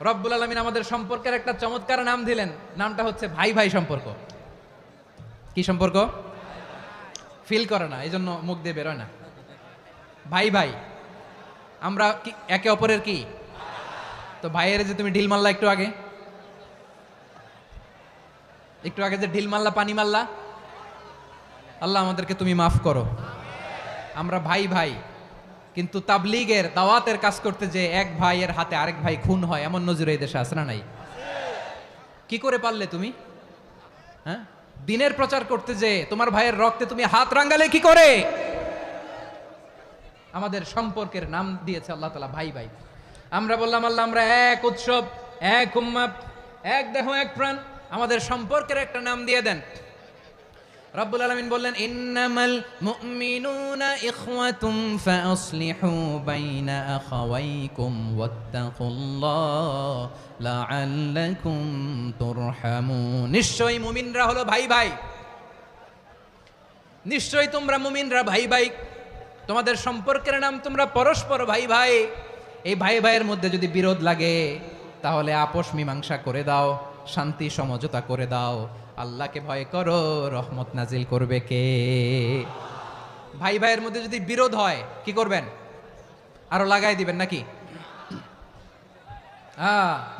রব্বুল আলামিন আমাদের সম্পর্কের একটা চমৎকার নাম দিলেন, নামটা হচ্ছে ভাই ভাই সম্পর্ক। কি সম্পর্ক? ফিল করে না, এই জন্য মুখ দিয়ে বেরোয় না। ভাই ভাই, আমরা কি একে অপরের কি? তো ভাইয়ের যে তুমি ঢিল মারলা একটু আগে, একটু আগে যে ঢিল মারলা, পানি মারলা, আল্লাহ আমাদেরকে তুমি মাফ করো। আমরা ভাই ভাই, কিন্তু তাবলীগের দাওয়াতের কাজ করতে যে এক ভাইয়ের হাতে আরেক ভাই খুন হয়, এমন নজির এই দেশে আছে না নাই? কি করে পারলে তুমি? হ্যাঁ, দিনের প্রচার করতে যে তোমার ভাইয়ের রক্তে তুমি হাত রাঙ্গালে কি করে? আমাদের সম্পর্কের নাম দিয়েছে আল্লাহ তাআলা ভাই ভাই। আমরা বললাম আল্লাহ আমরা এক উৎসব, এক উম্মাহ, এক দেহ এক প্রাণ, আমাদের সম্পর্কের একটা নাম দিয়ে দেন। রব্বুল আলামিন বললেন ইন্নামাল মুমিনুনা ইখওয়াতুম ফাসলিহু বাইনা আখাওয়াইকুম ওয়াত্তাকুল্লাহ লাআল্লাকুম তুরহামুন। নিশ্চয়ই মুমিনরা হলো ভাই ভাই, নিশ্চয়ই তোমরা মুমিনরা ভাই ভাই, তোমাদের সম্পর্কের নাম তোমরা পরস্পর ভাই ভাই। এই ভাই ভাইয়ের মধ্যে যদি বিরোধ লাগে তাহলে আপোষ মীমাংসা করে দাও, শান্তি সমঝোতা করে দাও। আল্লাহকে ভয় করো, রহমত নাজিল করবে কে? ভাই ভাইয়ের মধ্যে যদি বিরোধ হয় কি করবেন? আরো লাগাই দিবেন নাকি?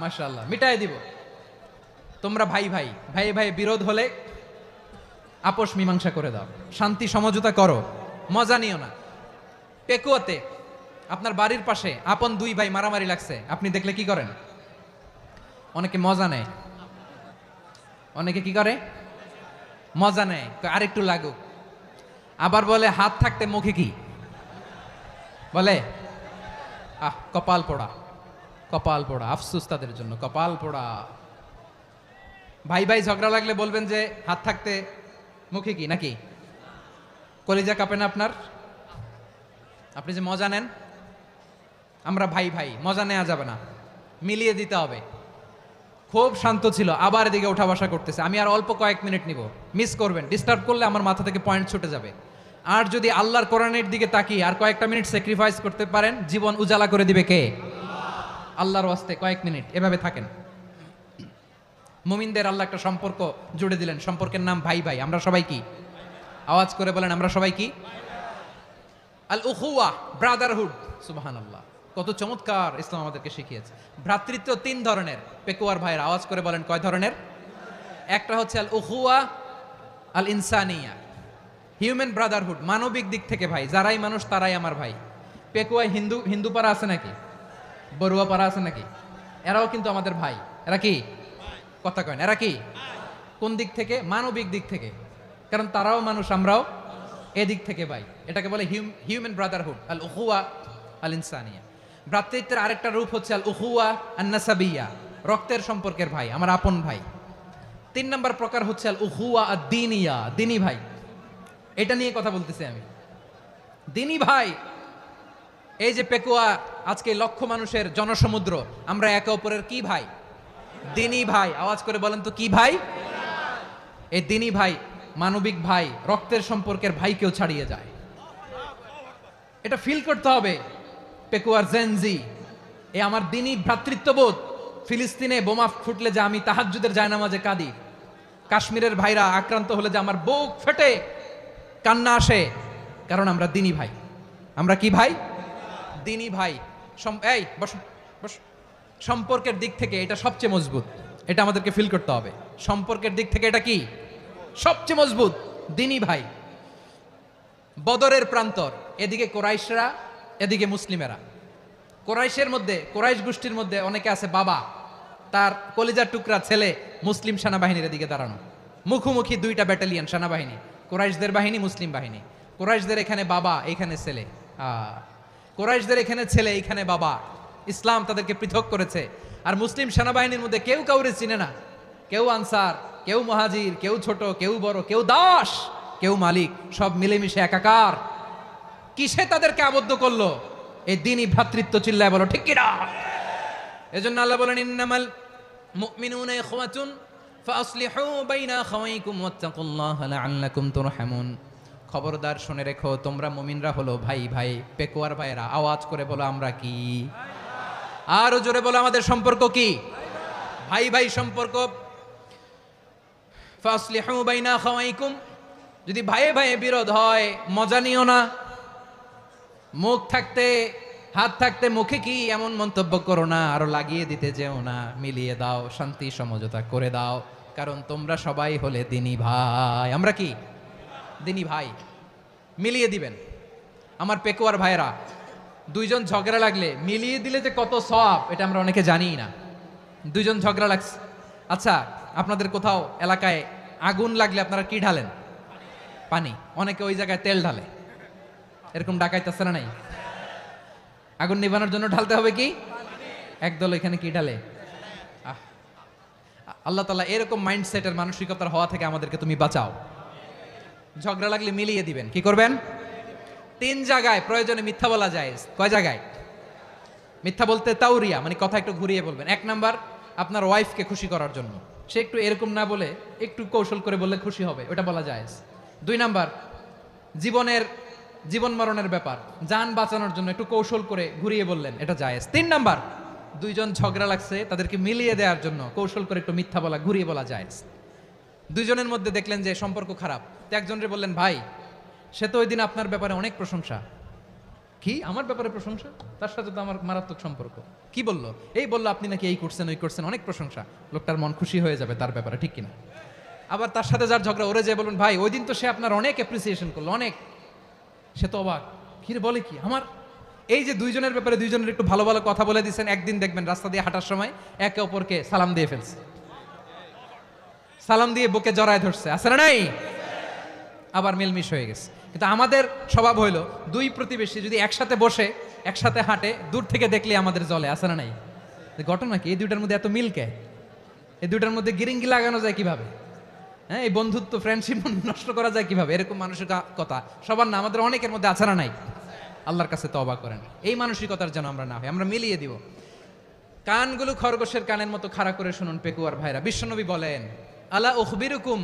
মাশাআল্লাহ, মিটাই দিব। তোমরা ভাই ভাই, ভাই ভাই বিরোধ হলে আপোষ মীমাংসা করে দাও, শান্তি সমঝোতা করো, মজা নিও না। পেকুয়াতে আপনার বাড়ির পাশে আপন 2 ভাই মারামারি লাগছে, আপনি দেখলে কি করেন? অনেকে মজা নেয়, অনেকে কি করে? মজা নেয়, আরেকটু লাগুক। আবার বলে হাত থাকতে মুখে কি বলে, কপাল পোড়া, কপাল পোড়া, আফসোস তাদের জন্য, কপাল পোড়া। ভাই ভাই ঝগড়া লাগলে বলবেন যে হাত থাকতে মুখে কি, নাকি কলিজা কাঁপে না আপনার? আপনি যে মজা নেন, আমরা ভাই ভাই, মজা নেওয়া যাবে না, মিলিয়ে দিতে হবে। খুব শান্ত ছিল, আবার এদিকে ওঠা বসা করতেছে। আমি আর অল্প কয়েক মিনিট নিব, মিস করবেন, ডিস্টার্ব করলে আমার মাথা থেকে পয়েন্ট ছুটে যাবে। আর যদি আল্লাহর কোরআনের দিকে তাকিয়ে আর কয়েকটা মিনিট স্যাক্রিফাইস করতে পারেন, জীবন উজালা করে দিবে কে? আল্লাহর ওয়াস্তে কয়েক মিনিট এভাবে থাকেন। মুমিনদের আল্লাহ একটা সম্পর্ক জুড়ে দিলেন, সম্পর্কের নাম ভাই ভাই। আমরা সবাই কি? আওয়াজ করে বলেন, আমরা সবাই কি? আল উখুয়া, ব্রাদারহুড। সুবহানাল্লাহ, কত চমৎকার ইসলাম আমাদেরকে শিখিয়েছে। ভ্রাতৃত্ব তিন ধরনের। পেকুয়ার ভাইয়ের আওয়াজ করে বলেন, কয় ধরনের? একটা হচ্ছে আল উখুয়া আল ইনসানিয়া, হিউম্যান ব্রাদারহুড, মানবিক দিক থেকে ভাই, যারাই মানুষ তারাই আমার ভাই। পেকুয়ায় হিন্দু পাড়া আছে নাকি? বড়ুয়া পাড়া আছে নাকি? এরাও কিন্তু আমাদের ভাই। এরা কি? কথা কয় না, এরা কি? কোন দিক থেকে? মানবিক দিক থেকে, কারণ তারাও মানুষ, আমরাও এদিক থেকে ভাই। এটাকে বলে হিউম্যান ব্রাদারহুড, আল উখুয়া আল ইনসানিয়া। ভ্রাতৃত্বের আরেকটা রূপ হচ্ছে আল উখুয়া আন নাসাবিয়া, রক্তের সম্পর্কের ভাই, আমার আপন ভাই। তিন নম্বর প্রকার হচ্ছে আল উখুয়া আদ দ্বীনিয়া, দ্বীনি ভাই। এটা নিয়ে কথা বলতেছি আমি, দ্বীনি ভাই। এই যে পেকুয়া, আজকে লক্ষ মানুষের জনসমুদ্র, আমরা একে অপরের কি ভাই? দ্বীনি ভাই। আওয়াজ করে বলেন তো, কি ভাই? এই দ্বীনি ভাই, মানবিক ভাই, রক্তের সম্পর্কের ভাইকেও ছাড়িয়ে যায়। এটা ফিল করতে হবে। পেকুয়ার জেনজি, এ আমার দ্বীনি ভ্রাতৃত্ববোধ। ফিলিস্তিনে বোমা ফুটলে যে আমি তাহাজ্জুদের জায়নামাজে কাঁদি, কাশ্মীরের ভাইরা আক্রান্ত হলে যে আমার বুক ফেটে কান্না আসে, কারণ আমরা দ্বীনি ভাই। আমরা কি ভাই? দ্বীনি ভাই। এই বস বস। সম্পর্কের দিক থেকে এটা সবচেয়ে মজবুত, এটা আমাদেরকে ফিল করতে হবে। সম্পর্কের দিক থেকে এটা কি? সবচেয়ে মজবুত, দ্বীনি ভাই। বদরের প্রান্তর, এদিকে কোরাইশরা, এদিকে মুসলিমেরা। কোরাইশের মধ্যে, কোরাইশ গোষ্ঠীর মধ্যে অনেকে আছে বাবা, তার কলিজার টুকরা ছেলে মুসলিম সেনাবাহিনীর এদিকে দাঁড়ানো, মুখোমুখি দুইটা ব্যাটালিয়ন সেনাবাহিনী, কোরাইশদের বাহিনী, মুসলিম বাহিনী। কোরাইশদের এখানে বাবা, এখানে ছেলে। কোরাইশদের এখানে ছেলে, এখানে বাবা। ইসলাম তাদেরকে পৃথক করেছে। আর মুসলিম সেনাবাহিনীর মধ্যে কেউ কাউরে চিনে না, কেউ আনসার, কেউ মুহাজির, কেউ ছোট, কেউ বড়, কেউ দাস, কেউ মালিক, সব মিলেমিশে একাকার। কিসে তাদেরকে আবদ্ধ করলো? এই দ্বীনি ভ্রাতৃত্ব। চিল্লায় বলো ঠিক কিনা? এজন্য আল্লাহ বলেন, ইন্নামাল মুমিনুনা ইখওয়াতুন ফাসলিহু বাইনা আখাওয়াইকুম ওয়াত্তাকুল্লাহা লাআল্লাকুম তুরহামুন। খবরদার শুনে রেখো, তোমরা মুমিনরা হলো ভাই ভাই। পেকুয়ার ভাইরা আওয়াজ করে বলো, আমরা কি? আরো জোরে বলো, আমাদের সম্পর্ক কি? ভাই ভাই সম্পর্ক। ফাসলিহু বাইনা আখাওয়াইকুম, যদি ভাইয়ে ভাইয়ে বিরোধ হয় মজা নিও না। মুখ থাকতে, হাত থাকতে মুখে কি এমন মন্তব্য করো না, আরো লাগিয়ে দিতে যেও না। মিলিয়ে দাও, শান্তি সমঝোতা করে দাও, কারণ তোমরা সবাই হলে দ্বীনি ভাই। আমরা কি? দ্বীনি ভাই। মিলিয়ে দিবেন। আমার পেকুয়ার ভাইরা, দুইজন ঝগড়া লাগলে মিলিয়ে দিলে যে কত সওয়াব, এটা আমরা অনেকে জানিই না। দুইজন ঝগড়া লাগছে, আচ্ছা আপনাদের কোথাও এলাকায় আগুন লাগলে আপনারা কি ঢালেন? পানি। অনেকে ওই জায়গায় তেল ঢালে, এরকম ডাকাইতেছে না? নাই, আগুন নিভানোর জন্য ঢালতে হবে কি? একদল এখানে কি ঢালে? আল্লাহ তাআলা এরকম মাইন্ডসেটের, মানসিকতার হওয়া থেকে আমাদেরকে তুমি বাঁচাও। ঝগড়া লাগলে মিলিয়ে দিবেন। কি করবেন? তিন জায়গায় প্রয়োজনে মিথ্যা বলা যায়। কয় জায়গায় মিথ্যা বলতে? তাউরিয়া, মানে কথা একটু ঘুরিয়ে বলবেন। এক নাম্বার, আপনার ওয়াইফকে খুশি করার জন্য, সে একটু এরকম না বলে একটু কৌশল করে বললে খুশি হবে, ওটা বলা যায়। দুই নাম্বার, জীবন মরণের ব্যাপার, জান বাঁচানোর জন্য একটু কৌশল করে ঘুরিয়ে বললেন, এটা জায়েজ। তিন নাম্বার, দুইজন ঝগড়া লাগছে, তাদেরকে মিলিয়ে দেওয়ার জন্য কৌশল করে একটু মিথ্যা বলা, ঘুরিয়ে বলা জায়েজ। দুইজনের মধ্যে দেখলেন যে সম্পর্ক খারাপ, তো একজনরে বললেন, ভাই সে তো ওই দিন আপনার ব্যাপারে অনেক প্রশংসা। কি? আমার ব্যাপারে প্রশংসা? তার সাথে তো আমার মারাত্মক সম্পর্ক। কি বললো? এই বললো আপনি নাকি এই করছেন, ওই করছেন, অনেক প্রশংসা। লোকটার মন খুশি হয়ে যাবে তার ব্যাপারে, ঠিক কিনা? আবার তার সাথে যার ঝগড়া, ওরে যে বলুন, ভাই ওই দিন তো সে আপনার অনেক অ্যাপ্রিসিয়েশন করলো, অনেক। সে তো অবাক, কি রে বলে কি? আমার এই যে দুইজনের ব্যাপারে দুইজনের একটু ভালো ভালো কথা বলে দিচ্ছেন, একদিন দেখবেন রাস্তা দিয়ে হাঁটার সময় একে অপরকে সালাম দিয়ে ফেলছে। সালাম দিয়ে বুকে জড়ায় ধরছে, আছে না নাই? আবার মিলমিশ হয়ে গেছে। কিন্তু আমাদের স্বভাব হইলো দুই প্রতিবেশী যদি একসাথে বসে একসাথে হাঁটে, দূর থেকে দেখলে আমাদের জলে, আছে না নাই? ঘটনা কি, এই দুইটার মধ্যে এত মিল কে? এই দুইটার মধ্যে গিরিঙ্গি লাগানো যায় কিভাবে? হ্যাঁ, এই বন্ধুত্ব ফ্রেন্ডশিপ নষ্ট করা যায় কিভাবে? এরকম মানসিকতা সবার না, আমাদের অনেকের মধ্যে আছে না নাই? আল্লাহর কাছে তওবা করেন এই মানসিকতার যেন আমরা না হই, আমরা মিলিয়ে দিব। কানগুলো খরগোশের কানের মতো খাড়া করে শুনুন পেকুয়ার ভাইরা। বিশ্বনবী বলেন, আলা উখবিরুকুম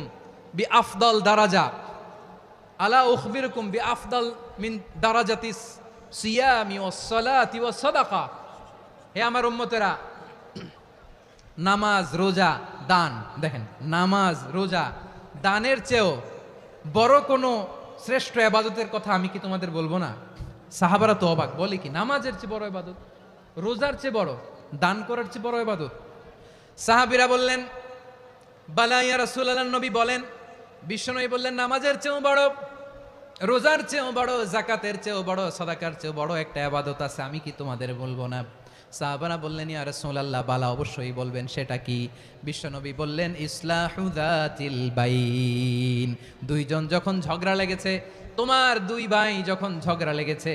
বি আফদল দারাজা, আলা উখবিরুকুম বি আফদল মিন দারাজাতিস সিয়ামি ওয়াস সালাতি ওয়াস সাদাকা। হে আমার উম্মতেরা, নামাজ, রোজা, দান, দেখেন নামাজ, রোজা, দানের চেয়েও বড় কোনো শ্রেষ্ঠ ইবাদতের কথা আমি কি তোমাদের বলবো না? সাহাবারা তো অবাক, বলে কি নামাজের চেয়ে বড় ইবাদত, রোজার চেয়ে বড়, দান করার চেয়ে বড় ইবাদত? সাহাবীরা বললেন, বালা ইয়া রাসূলুল্লাহ। নবী বলেন, বিশ্বনবী বললেন, নামাজের চেয়েও বড়, রোজার চেয়েও বড়, যাকাতের চেয়েও বড়, সাদাকার চেয়েও বড় একটা ইবাদত আছে, আমি কি তোমাদের বলবো না? সাহাবারা বললেন, ইয়া রাসূলুল্লাহ, বালা, অবশ্যই বলবেন, সেটা কি? বিশ্বনবী বললেন, ইসলাহু যাতিল বাইন। দুইজন যখন ঝগড়া লেগেছে, তোমার দুই ভাই যখন ঝগড়া লেগেছে,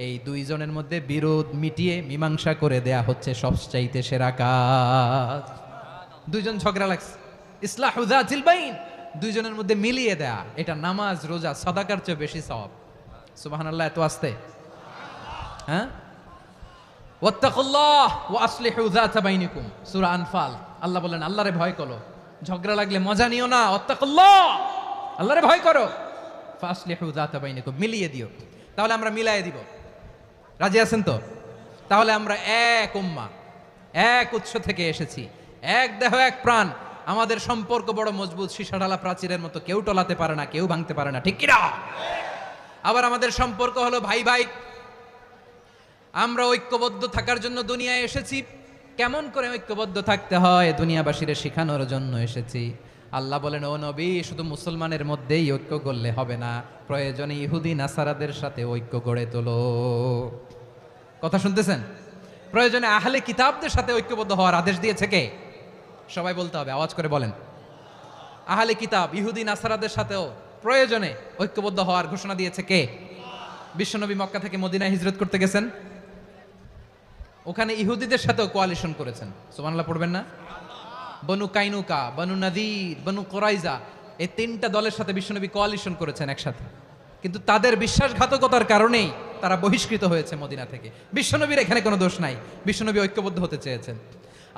এই দুইজনের মধ্যে বিরোধ মিটিয়ে মীমাংসা করে দেয়া হচ্ছে সবচাইতে সেরা কাজ। দুইজন ঝগড়া লাগছে, ইসলাহু যাতিল বাইন, দুইজনের মধ্যে মিলিয়ে দেয়া, এটা নামাজ, রোজা, সাদাকার চেয়ে বেশি সওয়াব। সুবহানাল্লাহ, এত আসতে, হ্যাঁ? ওয়াত্তাকুল্লাহ ওয়া আসলিহু যাতা বাইনিকুম, সূরা আনফাল। আল্লাহ বলেন, আল্লাহরে ভয় করো, ঝগড়া লাগলে মজা নিও না, ওয়াত্তাকুল্লাহ, আল্লাহরে ভয় করো, ফাসলিহু যাতা বাইনিকুম, মিলিয়ে দিও। তাহলে আমরা মিলায়ে দিব, রাজি আছেন তো? তাহলে আমরা এক উম্মাহ, এক উৎস থেকে এসেছি, এক দেহ এক প্রাণ, আমাদের সম্পর্ক বড় মজবুত, সীসাঢালা প্রাচীরের মতো, কেউ টলাতে পারে না, কেউ ভাঙতে পারে না, ঠিক কি না? আবার আমাদের সম্পর্ক হলো ভাই ভাই, আমরা ঐক্যবদ্ধ থাকার জন্য দুনিয়ায় এসেছি। কেমন করে ঐক্যবদ্ধ থাকতে হয় দুনিয়াবাসীরে শেখানোর জন্য এসেছি। আল্লাহ বলেন, ও নবী, শুধু মুসলমানের মধ্যেই ঐক্য গড়লে হবে না, প্রয়োজনে ইহুদি নাসারাদের সাথে ঐক্য গড়ে তোলো। কথা শুনতেছেন? প্রয়োজনে আহলে কিতাবদের সাথে ঐক্যবদ্ধ হওয়ার আদেশ দিয়েছে কে? সবাই বলতে হবে, আওয়াজ করে বলেন। আহলে কিতাব, ইহুদি নাসারাদের সাথেও প্রয়োজনে ঐক্যবদ্ধ হওয়ার ঘোষণা দিয়েছে কে? বিশ্বনবী মক্কা থেকে মদিনায় হিজরত করতে গেছেন, ওখানে ইহুদিদের সাথেও কোয়ালিশন করেছেন। সুবহানাল্লাহ পড়বেন না? বনু কাইনুকা, বনু নাদির, বনু কুরাইজা, এই তিনটা দলের সাথে বিশ্বনবী কোয়ালিশন করেছেন একসাথে। কিন্তু তাদের বিশ্বাসঘাতকতার কারণেই তারা বহিষ্কৃত হয়েছে মদিনা থেকে। বিশ্বনবীর এখানে কোনো দোষ নাই, বিশ্বনবী ঐক্যবদ্ধ হতে চেয়েছেন।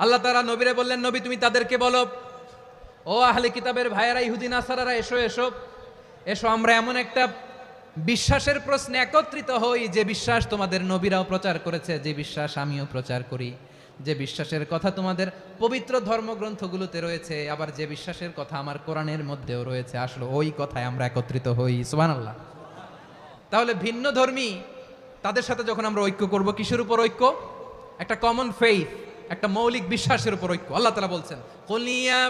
আল্লাহ তাআলা নবীরে বললেন, নবী তুমি তাদেরকে বলো, ও আহলে কিতাবের ভাইয়েরা, ইহুদি নাসারারা, এসো এসো এসো, আমরা এমন একটা বিশ্বাসের প্রশ্নে একত্রিত হই, যে বিশ্বাস তোমাদের নবীরাও প্রচার করেছে, যে বিশ্বাস আমিও প্রচার করি, যে বিশ্বাসের কথা তোমাদের পবিত্র ধর্মগ্রন্থগুলোতে রয়েছে, আবার যে বিশ্বাসের কথা আমার কোরআনের মধ্যেও রয়েছে, আসলে ওই কথায় আমরা একত্রিত হই। সুবহানাল্লাহ। তাহলে ভিন্ন ধর্মী তাদের সাথে যখন আমরা ঐক্য করব, কিসের উপর ঐক্য? একটা কমন ফেইথ, একটা মৌলিক বিশ্বাসের উপর ঐক্য। আল্লাহ তাআলা বলছেন, কুলিয়া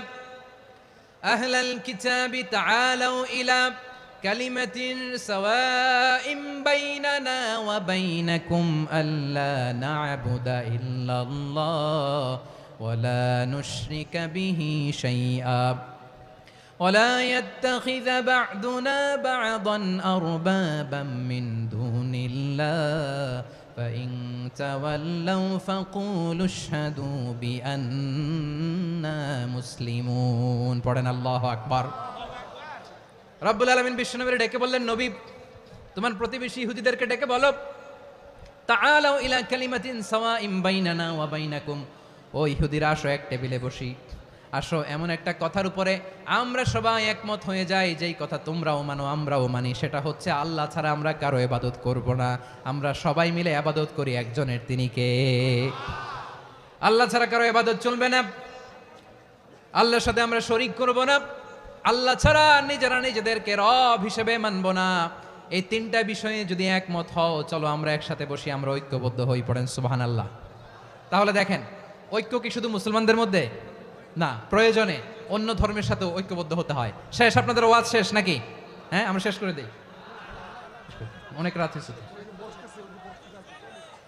আহলাল কিতাবি তাআলাউ ইলা কালিমাতিন সাওয়াইম বাইনানা ওয়া বাইনাকুম আল্লা না'বুদা ইল্লাল্লাহ ওয়া লা নুশরিকা বিহি শাইআ ওয়া লা ইয়াত্তাখিযা বা'দুনা বা'দান আরবাবাম মিন দুনিল্লাহ ফাইন তাওয়াল্লাউ ফাকুলু আশহাদু বিআন্না মুসলিমুন। পড়েন আল্লাহু আকবার। রব্বুল আলামিন বিশ্বনবীকে ডেকে বললেন, নবী তোমার প্রতিবেশী ইহুদিদেরকে ডেকে বলো, তাআলাউ ইলা কালিমাতিন সাওয়াইম বাইনানা ওয়া বাইনাকুম, ও ইহুদিরা আসো, এক টেবিলে বসি, আসো এমন একটা কথার উপরে আমরা সবাই একমত হয়ে যাই, যেই কথা তোমরাও মানো আমরাও মানি, সেটা হচ্ছে আল্লাহ ছাড়া আমরা কারো ইবাদত করব না, আমরা সবাই মিলে ইবাদত করি একজনের, তিনি কে? আল্লাহ ছাড়া কারো ইবাদত চলবে না, আল্লাহর সাথে আমরা শরীক করব না, আল্লাহ ছাড়া নিজেরা নিজেদেরকে রব হিসেবে মানব না। এই তিনটা বিষয়ে যদি একমত হও, চলো আমরা একসাথে বসি, আমরা ঐক্যবদ্ধ হই। পড়েন সুবহানাল্লাহ। তাহলে দেখেন, ঐক্য কি শুধু মুসলমানদের মধ্যে না, প্রয়োজনে অন্য ধর্মের সাথে ঐক্যবদ্ধ হতে হয়। শেষ? আপনাদের ওয়াজ শেষ নাকি? হ্যাঁ, আমরা শেষ করে দিই, অনেক রাত হয়েছে।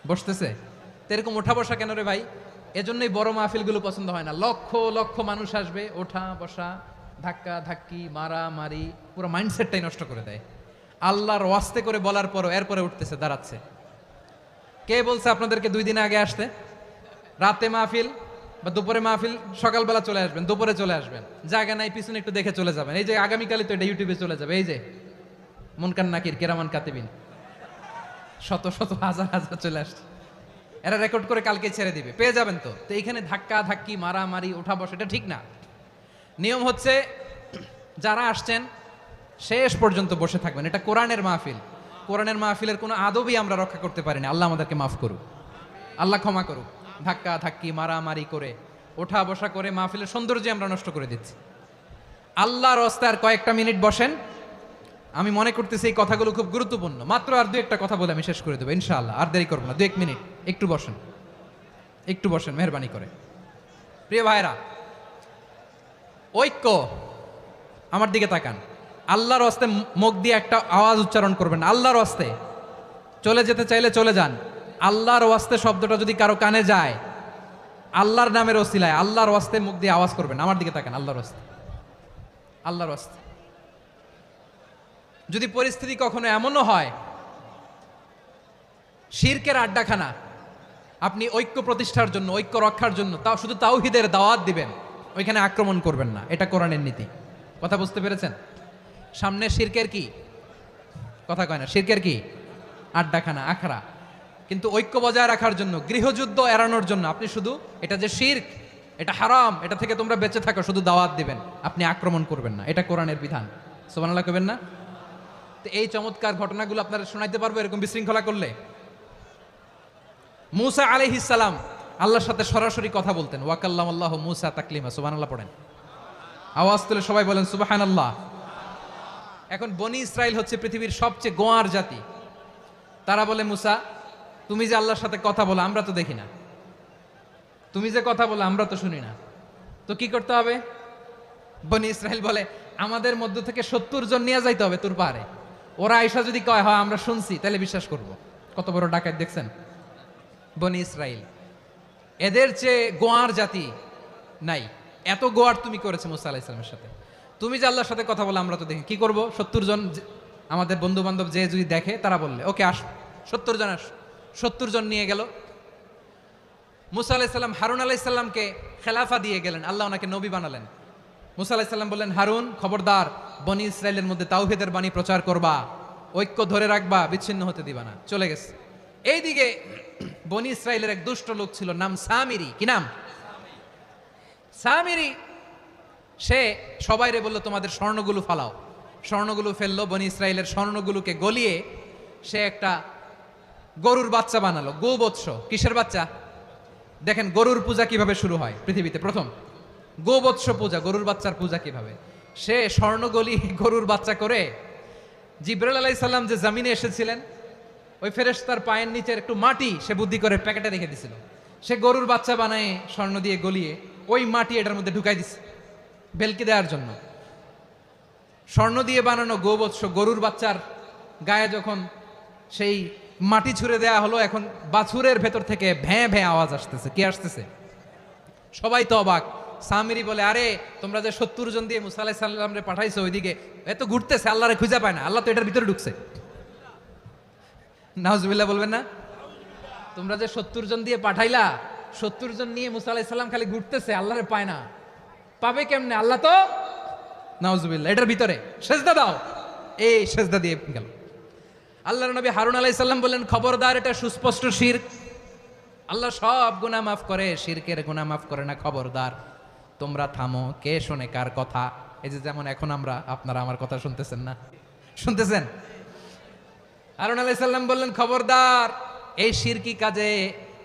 বসতেছে তো এরকম ওঠা বসা কেন রে ভাই? এজন্যই বড় মাহফিলগুলো পছন্দ হয় না। লক্ষ লক্ষ মানুষ আসবে, ওঠা বসা ধাক্কা ধাক্কি মারামারি পুরো মাইন্ডসেটটাই নষ্ট করে দেয়। আল্লাহর ওয়াস্তে করে বলার পরও এরপরে উঠতেছে, দাঁড়াচ্ছে। কে বলছে আপনাদেরকে 2 দিন আগে আসতে? রাতে মাহফিল বা দুপুরে মাহফিল, সকালবেলা চলে আসবেন, দুপুরে চলে আসবেন, জায়গা নাই পিছনে একটু দেখে চলে যাবেন। এই যে আগামীকালই তো এটা ইউটিউবে চলে যাবে। এই যে মুনকার নাকির কেরামান কাতিবিন শত শত হাজার হাজার চলে আসছে, এরা রেকর্ড করে কালকে ছেড়ে দিবে, পেয়ে যাবেন। তো এইখানে ধাক্কা ধাক্কি মারামারি ওঠা বসা এটা ঠিক না। নিয়ম হচ্ছে যারা আসছেন শেষ পর্যন্ত বসে থাকবেন। এটা কোরআনের মাহফিল। কোরআনের মাহফিলের কোনো আদবই আমরা রক্ষা করতে পারিনি। আল্লাহ আমাদেরকে মাফ করুক, আল্লাহ ক্ষমা করুক। ধাক্কা ধাক্কি মারামারি করে ওঠা বসা করে মাহফিলের সৌন্দর্য আমরা নষ্ট করে দিচ্ছি। আল্লাহর রাস্তায় কয়েকটা মিনিট বসেন। আমি মনে করতেছি এই কথাগুলো খুব গুরুত্বপূর্ণ। মাত্র আর 2-1টা কথা বলে আমি শেষ করে দেবো ইনশাআল্লাহ। আর দেরি করবো না, 2-1 মিনিট একটু বসেন, একটু বসেন মেহরবানি করে। প্রিয় ভাইরা, ঐক্য, আমার দিকে তাকান। আল্লাহর রাস্তায় মুখ দিয়ে একটা আওয়াজ উচ্চারণ করবেন, আল্লাহর রাস্তায়। চলে যেতে চাইলে চলে যান। আল্লাহর ওয়াস্তে শব্দটা যদি কারো কানে যায়, আল্লাহর নামের ওসিলায় আল্লাহর ওয়াস্তে মুখ দিয়ে আওয়াজ করবেন। আমার দিকে তাকান, আল্লাহর ওয়াস্তে, আল্লাহর ওয়াস্তে। যদি পরিস্থিতি কখনো এমনও হয় শিরকের আড্ডাখানা, আপনি ঐক্য প্রতিষ্ঠার জন্য, ঐক্য রক্ষার জন্য তাও শুধু তাওহীদের দাওয়াত দিবেন, ওইখানে আক্রমণ করবেন না। এটা কোরআনের নীতি। কথা বুঝতে পেরেছেন? সামনে শিরকের কি কথা কয় না, শিরকের কি আড্ডাখানা, আখড়া। কিন্তু ঐক্য বজায় রাখার জন্য, গৃহযুদ্ধ এড়ানোর জন্য আপনি শুধু এটা যে শিরক, এটা হারাম, এটা থেকে তোমরা বেঁচে থাকো, শুধু দাওয়াত দিবেন, আপনি আক্রমণ করবেন না। এটা কোরআনের বিধান। সুবহানাল্লাহ কইবেন না? তো এই চমৎকার ঘটনাগুলো আপনারা শোনাইতে পারবো এরকম বিশৃঙ্খলা করলে? মূসা আলাইহিস সালাম আল্লাহর সাথে সরাসরি কথা বলতেন। ওয়াকাল্লামাল্লাহু মূসা তাকলিমা। সুবহানাল্লাহ পড়েন, আওয়াজ তুলে সবাই বলেন সুবহানাল্লাহ। এখন বনি ইসরাইল হচ্ছে পৃথিবীর সবচেয়ে গোয়ার জাতি। তারা বলে, মূসা তুমি যে আল্লাহর সাথে কথা বলো আমরা তো দেখি না, তুমি যে কথা বলো আমরা তো শুনি না, তো কি করতে হবে? বনি ইসরাইল বলে, আমাদের মধ্য থেকে 70 জন নিয়ে যাইতে হবে তোর পাহাড়ে। ওরা আয়েশা যদি কয় হয় আমরা শুনছি, তাহলে বিশ্বাস করব। কত বড় ডাকাত দেখছেন বনি ইসরাইল। এদের চেয়ে গোয়ার জাতি নাই। এত গোয়ার তুমি করেছে মুসা আলাইহিস সালামের সাথে। তুমি যে আল্লাহর সাথে কথা বলে আমরা তো দেখি, কি করব? 70 জন আমাদের বন্ধু বান্ধব যে যদি দেখে, তারা বললে ওকে আস, 70 জন আস। 70 জন নিয়ে গেল। মুসা আলাইহিস সালাম হারুন আলাইহিস সালামকে খেলাফা দিয়ে গেলেন, আল্লাহ ওনাকে নবী বানালেন। মুসা আলাইহিস সালাম বললেন, হারুন খবরদার, বনি ইসরাইলের মধ্যে তাওহীদের বাণী প্রচার করবা, ঐক্য ধরে রাখবা, বিচ্ছিন্ন হতে দিবা না। চলে গেছে। এইদিকে বনি ইসরাইলের এক দুষ্ট লোক ছিল, নাম সামিরি। কি নাম? সামিরি। সে সবাইরে বলল তোমাদের স্বর্ণগুলো ফালাও। স্বর্ণগুলো ফেললো। বনি ইসরাইলের স্বর্ণগুলোকে গলিয়ে সে একটা গরুর বাচ্চা বানালো। গোবৎস। কিসের বাচ্চা? দেখেন গরুর পূজা কিভাবে শুরু হয় পৃথিবীতে প্রথম। গোবৎস পূজা, গরুর বাচ্চার পূজা কিভাবে। সে স্বর্ণ গলি গরুর বাচ্চা করে, জিবরাইল আলাইহিস সালাম যে জমিনে এসেছিলেন, ওই ফেরেশতার পায়ের নিচের একটু মাটি সে বুদ্ধি করে প্যাকেটে রেখে দিছিল। সে গরুর বাচ্চা বানায় স্বর্ণ দিয়ে গলিয়ে ওই মাটি এটার মধ্যে ঢুকাই দিছে ভেলকি দেওয়ার জন্য। স্বর্ণ দিয়ে বানানো গোবৎস গরুর বাচ্চার গায়ে যখন সেই মাটি ছুঁড়ে দেয়া হলো, এখন বাছুরের ভেতর থেকে ভ্যাঁ ভ্যাঁ আওয়াজ আসতেছে। কি আসতেছে? সবাই তো অবাক। সামিরি বলে, আরে তোমরা যে 70 জন দিয়ে মুসা আলাইহিস সালামরে পাঠাইছো, ওইদিকে এত ঘুরতেছে, আল্লাহরে খুঁজে পায় না, আল্লাহ তো এটার ভিতরে ঢুকছে। নাউজুবিল্লাহ বলবেন না? তোমরা যে 70 জন দিয়ে পাঠাইলা, 70 জন নিয়ে মুসা আলাইহিস সালাম খালি ঘুরতেছে, আল্লাহরে পায় না। পাবে কেমনে? আল্লাহ তো, নাউজুবিল্লাহ, এটার ভিতরে সেজদা দাও। এই সেজদা দিয়ে গেল। আল্লাহর নবী হারুন আলাইহিস সালাম বললেন, খবরদার, এটা সুস্পষ্ট শিরক। আল্লাহ সব গুনাহ মাফ করে, শিরকের গুনাহ মাফ করে না। খবরদার, তোমরা থামো। কে শোনে কার কথা? এই যে যেমন এখন আমরা, আপনারা আমার কথা শুনতেছেন না? শুনতেছেন? হারুন আলাইহিস সালাম বললেন, খবরদার, এই শিরকি কাজে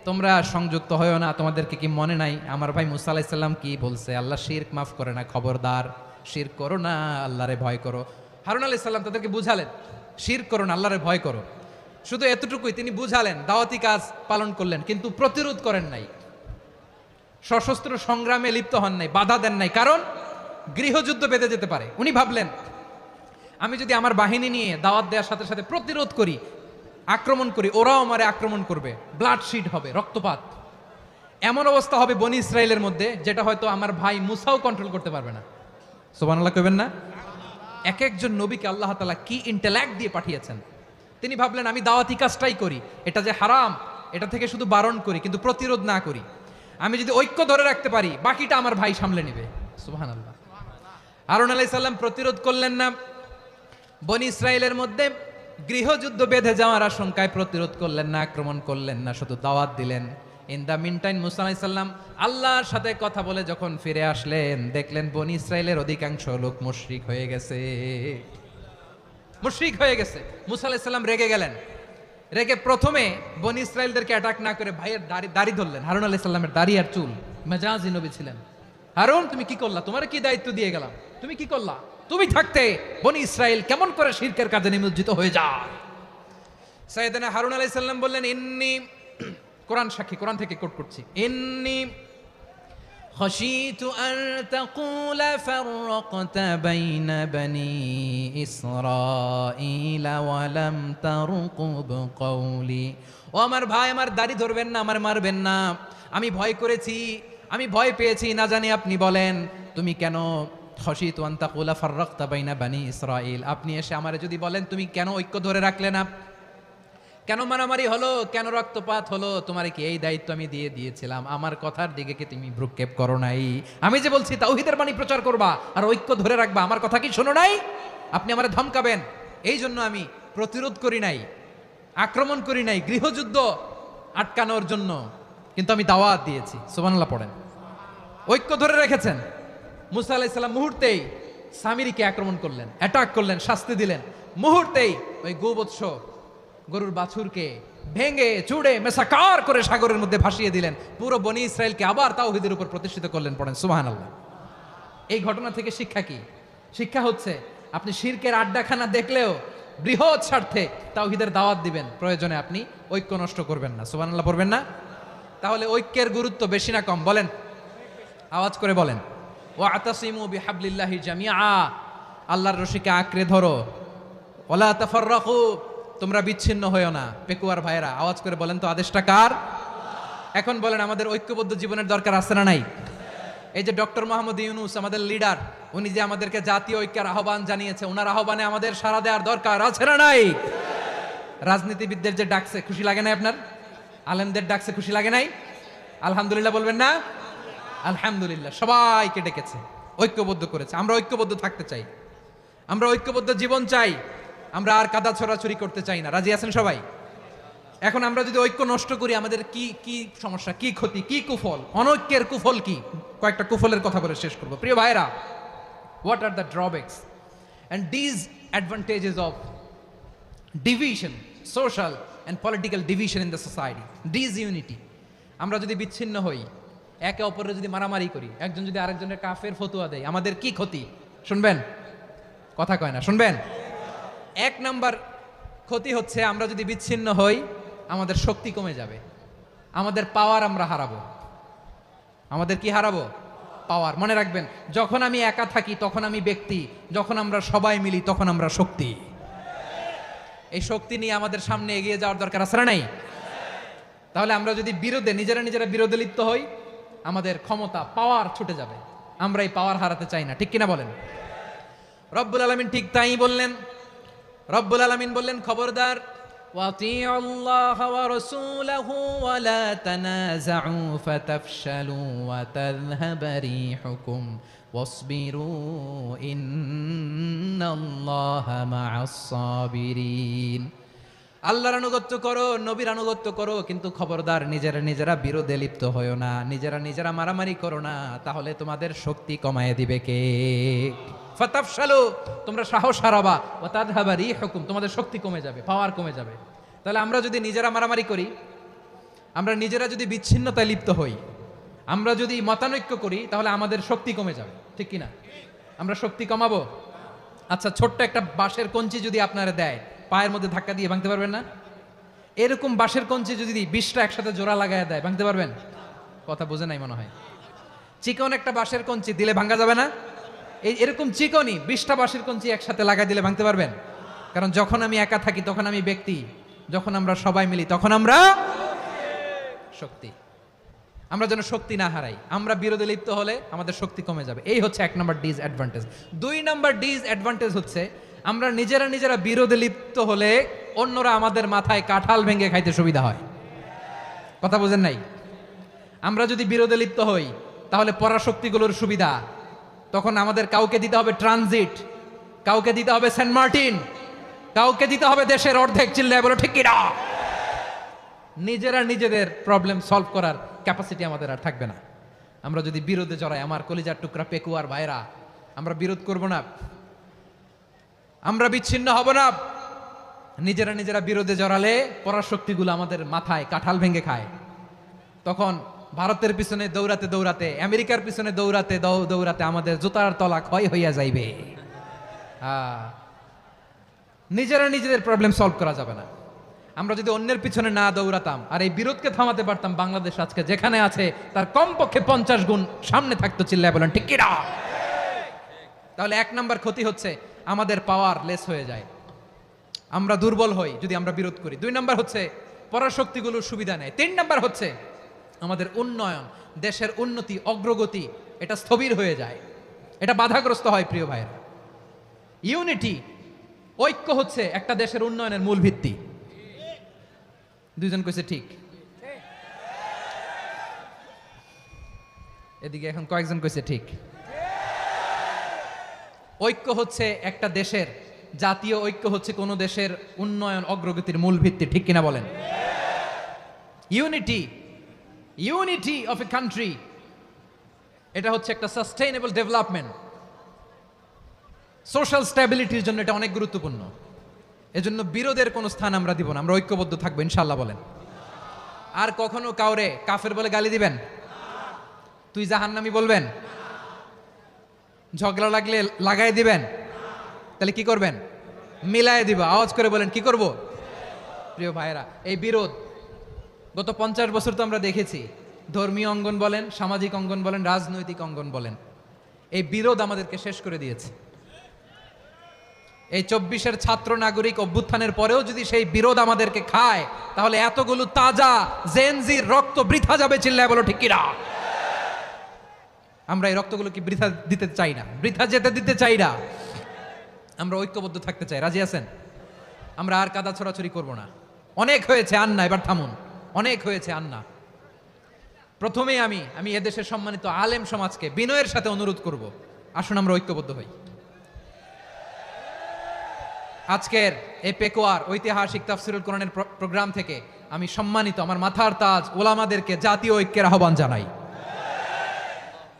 তোমরা সংযুক্ত হয়ো না। তোমাদেরকে কি মনে নাই আমার ভাই মুসা আলাইহিস সালাম কি বলছে? আল্লাহ শিরক মাফ করে না। খবরদার, শিরক করো না, আল্লাহরে ভয় করো। হারুন আলাইহিস সালাম তাদেরকে বুঝালেন, শিরক করো না, আল্লাহরে ভয় করো। শুধু এতটুকুই তিনি বুঝালেন, দাওয়াতি কাজ পালন করলেন, কিন্তু প্রতিরোধ করেন নাই, সশস্ত্র সংগ্রামে লিপ্ত হন নাই, বাধা দেন নাই। কারণ গৃহযুদ্ধ বেঁধে যেতে পারে। উনি ভাবলেন, আমি যদি আমার বাহিনী নিয়ে দাওয়াত দেওয়ার সাথে সাথে প্রতিরোধ করি, আক্রমণ করি, ওরাও আমারে আক্রমণ করবে, ব্লাডশিট হবে, রক্তপাত। এমন অবস্থা হবে বনি ইসরাইলের মধ্যে যেটা হয়তো আমার ভাই মুসাও কন্ট্রোল করতে পারবে না। সুবহানাল্লাহ কইবেন না? এক একজন নবীকে আল্লাহ তাআলা কি ইন্টেলেক্ট দিয়ে পাঠিয়েছেন। তিনি ভাবলেন আমি দাওয়াতি কাজটাই করি, এটা যে হারাম এটা থেকে শুধু বারণ করি কিন্তু প্রতিরোধ না করি। আমি যদি ঐক্য ধরে রাখতে পারি বাকিটা আমার ভাই সামলে নেবে। সুবহানাল্লাহ। হারুন আলাইহিস সালাম প্রতিরোধ করলেন না, বনি ইসরাইলের মধ্যে গৃহযুদ্ধ বেঁধে যাওয়ার আশঙ্কায় প্রতিরোধ করলেন না, আক্রমণ করলেন না, শুধু দাওয়াত দিলেন। ইন দ্য মিন টাইম মুসা আলাইহিস সালাম আল্লাহর সাথে কথা বলে যখন ফিরে আসলেন, দেখলেন বনি ইসরাইলের অধিকাংশ লোক মুশরিক হয়ে গেছে। মুশরিক হয়ে গেছে। মুসা আলাইহিস সালাম রেগে গেলেন। রেগে প্রথমে বনি ইসরাইলদেরকে অ্যাটাক না করে ভাইয়ের দাড়ি ধরলেন। হারুন আলাইহিস সালামের দাড়ি আর চুল। মেজাজি নবী ছিলেন। হারুন তুমি কি করলা? তোমার কি দায়িত্ব দিয়ে গেলাম, তুমি কি করলা? তুমি থাকতে বনি ইসরাইল কেমন করে শিরকের কাজে নিমজ্জিত হয়ে যায়? সাইয়েদনা হারুন আলাইহিস সালাম বললেন, ইন্নী, কোরআন সাক্ষী, কোরআন থেকে কোট করছি, ইন্নী খাশিতু আন তাকুলা ফাররাকতা বাইনা বনি ইসরাঈলা ওয়া লাম তারকুব কওলি। ও আমার ভাই, আমার দাড়ি ধরবেন না, আমার মারবেন না। আমি ভয় করেছি, আমি ভয় পেয়েছি, না জানি আপনি বলেন তুমি কেন খাশিতু আন তাকুলা ফাররাকতা বাইনা বনি ইসরাঈল, আপনি এসে আমারে যদি বলেন তুমি কেন ঐক্য ধরে রাখলে না, কেন মারামারি হলো, কেন রক্তপাত হলো, তোমারে কি এই দায়িত্ব আমি দিয়ে দিয়েছিলাম? আমার কথার দিকে কি তুমি ভ্রুক্ষেপ করো নাই? আমি যে বলছি তাওহীদের বাণী প্রচার করবা আর ঐক্য ধরে রাখবা, আমার কথা কি শোনো নাই? আপনি আমারে ধমকাবেন, এই জন্য আমি প্রতিরোধ করি নাই, আক্রমণ করি নাই, গৃহযুদ্ধ আটকানোর জন্য কিন্তু আমি দাওয়াত দিয়েছি। সুবহানাল্লাহ পড়েন। ঐক্য ধরে রেখেছেন। মুসা আলাইহিস সালাম মুহূর্তেই সামিরীকে আক্রমণ করলেন, অ্যাটাক করলেন, শাস্তি দিলেন। মুহূর্তেই ওই গোবৎস গরুর বাছুরকে ভেঙে চুড়ে মেসাকার করে সাগরের মধ্যে ভাসিয়ে দিলেন। পুরো বনি ইসরায়েলকে আবার তাওহীদের উপর প্রতিষ্ঠিত করলেন। পড়েন সুবহানাল্লাহ। এই ঘটনা থেকে শিক্ষা কি? শিক্ষা হচ্ছে আপনি শিরকের আড্ডাখানা দেখলেও বৃহৎ স্বার্থে তাওহীদের দাওয়াত দিবেন, প্রয়োজনে আপনি ঐক্য নষ্ট করবেন না। সুবহানাল্লাহ পড়বেন না? তাহলে ঐক্যের গুরুত্ব বেশি না কম? বলেন, আওয়াজ করে বলেন। ওয়াতাসিমু বিহাবলিল্লাহি জামিআ, আল্লাহর রশিকে আঁকড়ে ধরো। ওয়ালা তাফাররাকু, তোমরা বিচ্ছিন্ন হয়েও না। পেকুয়ার ভাইরা আওয়াজ করে বলেন তো আদেশটা কার? এখন বলেন আমাদের ঐক্যবদ্ধ জীবনের দরকার আছে না নাই? এই যে ডক্টর মোহাম্মদ ইউনূস আমাদের লিডার, উনি যে আমাদেরকে জাতীয় ঐক্যের আহ্বান জানিয়েছে, ওনার আহ্বানে আমাদের সাড়া দেওয়ার দরকার আছে না নাই? রাজনীতিবিদদের যে ডাকছে খুশি লাগে নাই আপনার? আলেমদের ডাকছে খুশি লাগে নাই? আলহামদুলিল্লাহ বলবেন না? আলহামদুলিল্লাহ। সবাইকে ডেকেছে, ঐক্যবদ্ধ করেছে। আমরা ঐক্যবদ্ধ থাকতে চাই, আমরা ঐক্যবদ্ধ জীবন চাই, আমরা আর কাদা ছড়াছড়ি করতে চাই না। রাজি আছেন সবাই? এখন আমরা যদি ঐক্য নষ্ট করি আমাদের কি কি সমস্যা, কি ক্ষতি, কি কুফল? অনৈক্যের কুফল কি? কয়েকটা কুফলের কথা বলে শেষ করব। প্রিয় ভাইরা, what are the drawbacks and disadvantages of division, social and political division in the society, disunity. আমরা যদি বিচ্ছিন্ন হই, একে অপরের যদি মারামারি করি, একজন যদি আরেকজনের কাফের ফতোয়া দেয়, আমাদের কি ক্ষতি? শুনবেন? কথা কয় না, শুনবেন? এক নাম্বার ক্ষতি হচ্ছে আমরা যদি বিচ্ছিন্ন হই আমাদের শক্তি কমে যাবে, আমাদের পাওয়ার আমরা হারাবো। আমাদের কি হারাবো? পাওয়ার। মনে রাখবেন, যখন আমি একা থাকি তখন আমি ব্যক্তি, যখন আমরা সবাই মিলি তখন আমরা শক্তি। এই শক্তি নিয়ে আমাদের সামনে এগিয়ে যাওয়ার দরকার আছে না নাই? তাহলে আমরা যদি নিজেরা বিরোধে লিপ্ত হই, আমাদের ক্ষমতা, পাওয়ার ছুটে যাবে। আমরা এই পাওয়ার হারাতে চাই না, ঠিক কিনা বলেন? রব্বুল আলামিন ঠিক তাই বললেন। রব্বুল আলামিন বললেন, খবরদার, ওয়াতিউল্লাহ ওয়া রাসূলাহু ওয়া লা তানাযাউ ফাতাফশালু ওয়া তাযহাবা রিহুকুম ওয়াসবিরু ইন্নাল্লাহা মা'আস সাবিরিন। আল্লাহর আনুগত্য করো, নবীর আনুগত্য করো, কিন্তু খবরদার নিজেরা বিরোধে লিপ্ত হয়ো না, নিজেরা মারামারি করো না, তাহলে তোমাদের শক্তি কমায় দিবে কে? ফাতাফশালু, তোমরা সাহস হারাবা, ওয়া তাযহাবা রিহুকুম, তোমাদের শক্তি কমে যাবে, পাওয়ার কমে যাবে। তাহলে আমরা যদি নিজেরা মারামারি করি, আমরা নিজেরা যদি বিচ্ছিন্নতায় লিপ্ত হই, আমরা যদি মতানৈক্য করি, তাহলে আমাদের শক্তি কমে যাবে, ঠিক কিনা? আমরা শক্তি কমাবো। আচ্ছা, ছোট্ট একটা বাঁশের কঞ্চি যদি আপনারা দেয়, পায়ের মধ্যে ধাক্কা দিয়ে ভাঙতে পারবেন না? এরকম বাঁশের কঞ্চি যদি 20টা একসাথে জোড়া লাগায় দেয়, ভাঙতে পারবেন? কথা বোঝে নাই মনে হয়। চিকন একটা বাঁশের কঞ্চি দিলে ভাঙা যাবে না? এরকম চিকনই 20টা বাঁশের কঞ্চি একসাথে লাগাই দিলে ভাঙতে পারবেন? কারণ যখন আমি একা থাকি তখন আমি ব্যক্তি, যখন আমরা সবাই মিলি তখন আমরা শক্তি। আমরা যেন শক্তি না হারাই। আমরা বিরোধে লিপ্ত হলে আমাদের শক্তি কমে যাবে। এই হচ্ছে 1 নম্বর ডিসঅ্যাডভান্টেজ। 2 নম্বর ডিসঅ্যাডভান্টেজ হচ্ছে আমরা নিজেরা বিরোধে লিপ্ত হলে অন্যরা আমাদের মাথায় কাঁঠাল ভেঙে খাইতে সুবিধা হয়। কথা বোঝেন নাই? আমরা যদি বিরোধে লিপ্ত হই তাহলে পরাশক্তিগুলোর সুবিধা, তখন আমাদের কাউকে দিতে হবে ট্রানজিট, কাউকে দিতে হবে সেন্ট মার্টিন, কাউকে দিতে হবে দেশের অর্ধেক। চিল্লায় বলো ঠিক কিনা? নিজেদের প্রবলেম সলভ করার ক্যাপাসিটি আমাদের আর থাকবে না। আমরা যদি বিরোধে জড়াই, আমার কলিজার টুকরা পেকুয়ার ভাইরা, আমরা বিরোধ করব না, আমরা বিচ্ছিন্ন হব না। নিজেরা বিরোধে জড়ালে পরাশক্তিগুলো আমাদের মাথায় কাঁঠাল ভেঙে খায়। তখন ভারতের পিছনে দৌড়াতে, আমেরিকার পিছনে দৌড়াতে আমাদের জুতার তলা ক্ষয় হইয়া যাইবে। নিজেদের প্রবলেম সলভ করা যাবে না। আমরা যদি অন্যের পিছনে না দৌড়াতাম আর এই বিরোধকে থামাতে পারতাম, বাংলাদেশ আজকে যেখানে আছে তার কমপক্ষে 50 গুণ সামনে থাকতো। চিল্লায় বলেন ঠিক কিনা? তাহলে 1 নাম্বার ক্ষতি হচ্ছে আমাদের পাওয়ার লেস হয়ে যায়, আমরা দুর্বল হই যদি আমরা বিরোধ করি। 2 নাম্বার হচ্ছে পরাশক্তিগুলোর সুবিধা নেয়। 3 নাম্বার হচ্ছে আমাদের উন্নয়ন, দেশের উন্নতি, অগ্রগতি এটা স্থবির হয়ে যায়, এটা বাধাগ্রস্ত হয়। প্রিয় ভাইয়েরা, ইউনিটি, ঐক্য হচ্ছে একটা দেশের উন্নয়নের মূল ভিত্তি। 2 জন কইছে ঠিক, এদিকে এখন কয়েকজন কইছে ঠিক। ঐক্য হচ্ছে একটা দেশের, জাতীয় ঐক্য হচ্ছে কোন দেশের উন্নয়ন অগ্রগতির মূল ভিত্তি। ঠিক কিনা বলেন? ইউনিটি অফ এ কান্ট্রি, এটা হচ্ছে একটা সাস্টেইনেবল ডেভেলপমেন্ট, সোশ্যাল স্ট্যাবিলিটির জন্য এটা অনেক গুরুত্বপূর্ণ। এজন্য বিরোধের কোনো স্থান আমরা দিব না, আমরা ঐক্যবদ্ধ থাকবো ইনশাআল্লাহ বলেন। আর কখনো কাউরে কাফের বলে গালি দিবেন? তুই জাহান্নামী বলবেন? ঝগড়া লাগলে লাগাই দিবেন? তাহলে কি করবেন? মিলায় দিব। আওয়াজ করে বলেন কি করব? প্রিয় ভাইয়েরা, এই বিরোধ গত 50 বছর তো আমরা দেখেছি, ধর্মীয় অঙ্গন বলেন, সামাজিক অঙ্গন বলেন, রাজনৈতিক অঙ্গন বলেন, এই বিরোধ আমাদেরকে শেষ করে দিয়েছে। এই 24-এর ছাত্র নাগরিক অভ্যুত্থানের পরেও যদি সেই বিরোধ আমাদেরকে খায়, তাহলে এতগুলো তাজা জেনজির রক্ত বৃথা যাবে। চিল্লায় বলো ঠিক কিনা? আমরা এই রক্তগুলোকে বৃথা দিতে চাই না, বৃথা যেতে দিতে চাই না। আমরা ঐক্যবদ্ধ থাকতে চাই। রাজি আছেন? আমরা আর কাদা ছোড়াছড়ি করব না। অনেক হয়েছে আন্না, এবার থামুন। অনেক হয়েছে আন্না। প্রথমেই আমি এদেশের সম্মানিত আলেম সমাজকে বিনয়ের সাথে অনুরোধ করব, আসুন আমরা ঐক্যবদ্ধ হই। আজকের এই পেকুয়ার ঐতিহাসিক তাফসিরুল কোরআনের প্রোগ্রাম থেকে আমি সম্মানিত আমার মাথার তাজ ওলামাদেরকে জাতীয় ঐক্যের আহ্বান জানাই।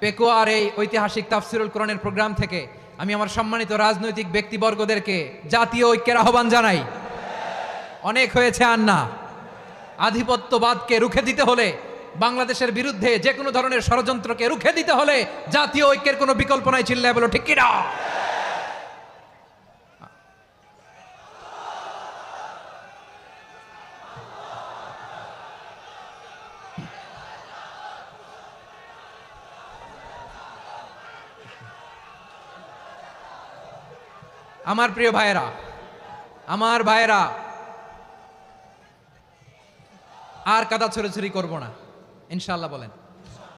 পেকুয়ার এই ঐতিহাসিক তাফসিরুল কোরআনের প্রোগ্রাম থেকে আমি আমার সম্মানিত রাজনৈতিক ব্যক্তিবর্গদেরকে জাতীয় ঐক্যের আহ্বান জানাই। অনেক হয়েছে আন্না। আধিপত্যবাদকে রুখে দিতে হলে, বাংলাদেশের বিরুদ্ধে যে কোনো ধরনের ষড়যন্ত্রকে রুখে দিতে হলে জাতীয় ঐক্যের কোনো বিকল্প নাই। চিল্লায় বলো ঠিক কিনা? আমার প্রিয় ভাইয়েরা, আমার ভাইয়েরা, আর কাদা ছড়াছড়ি করব না ইনশাআল্লাহ বলেন।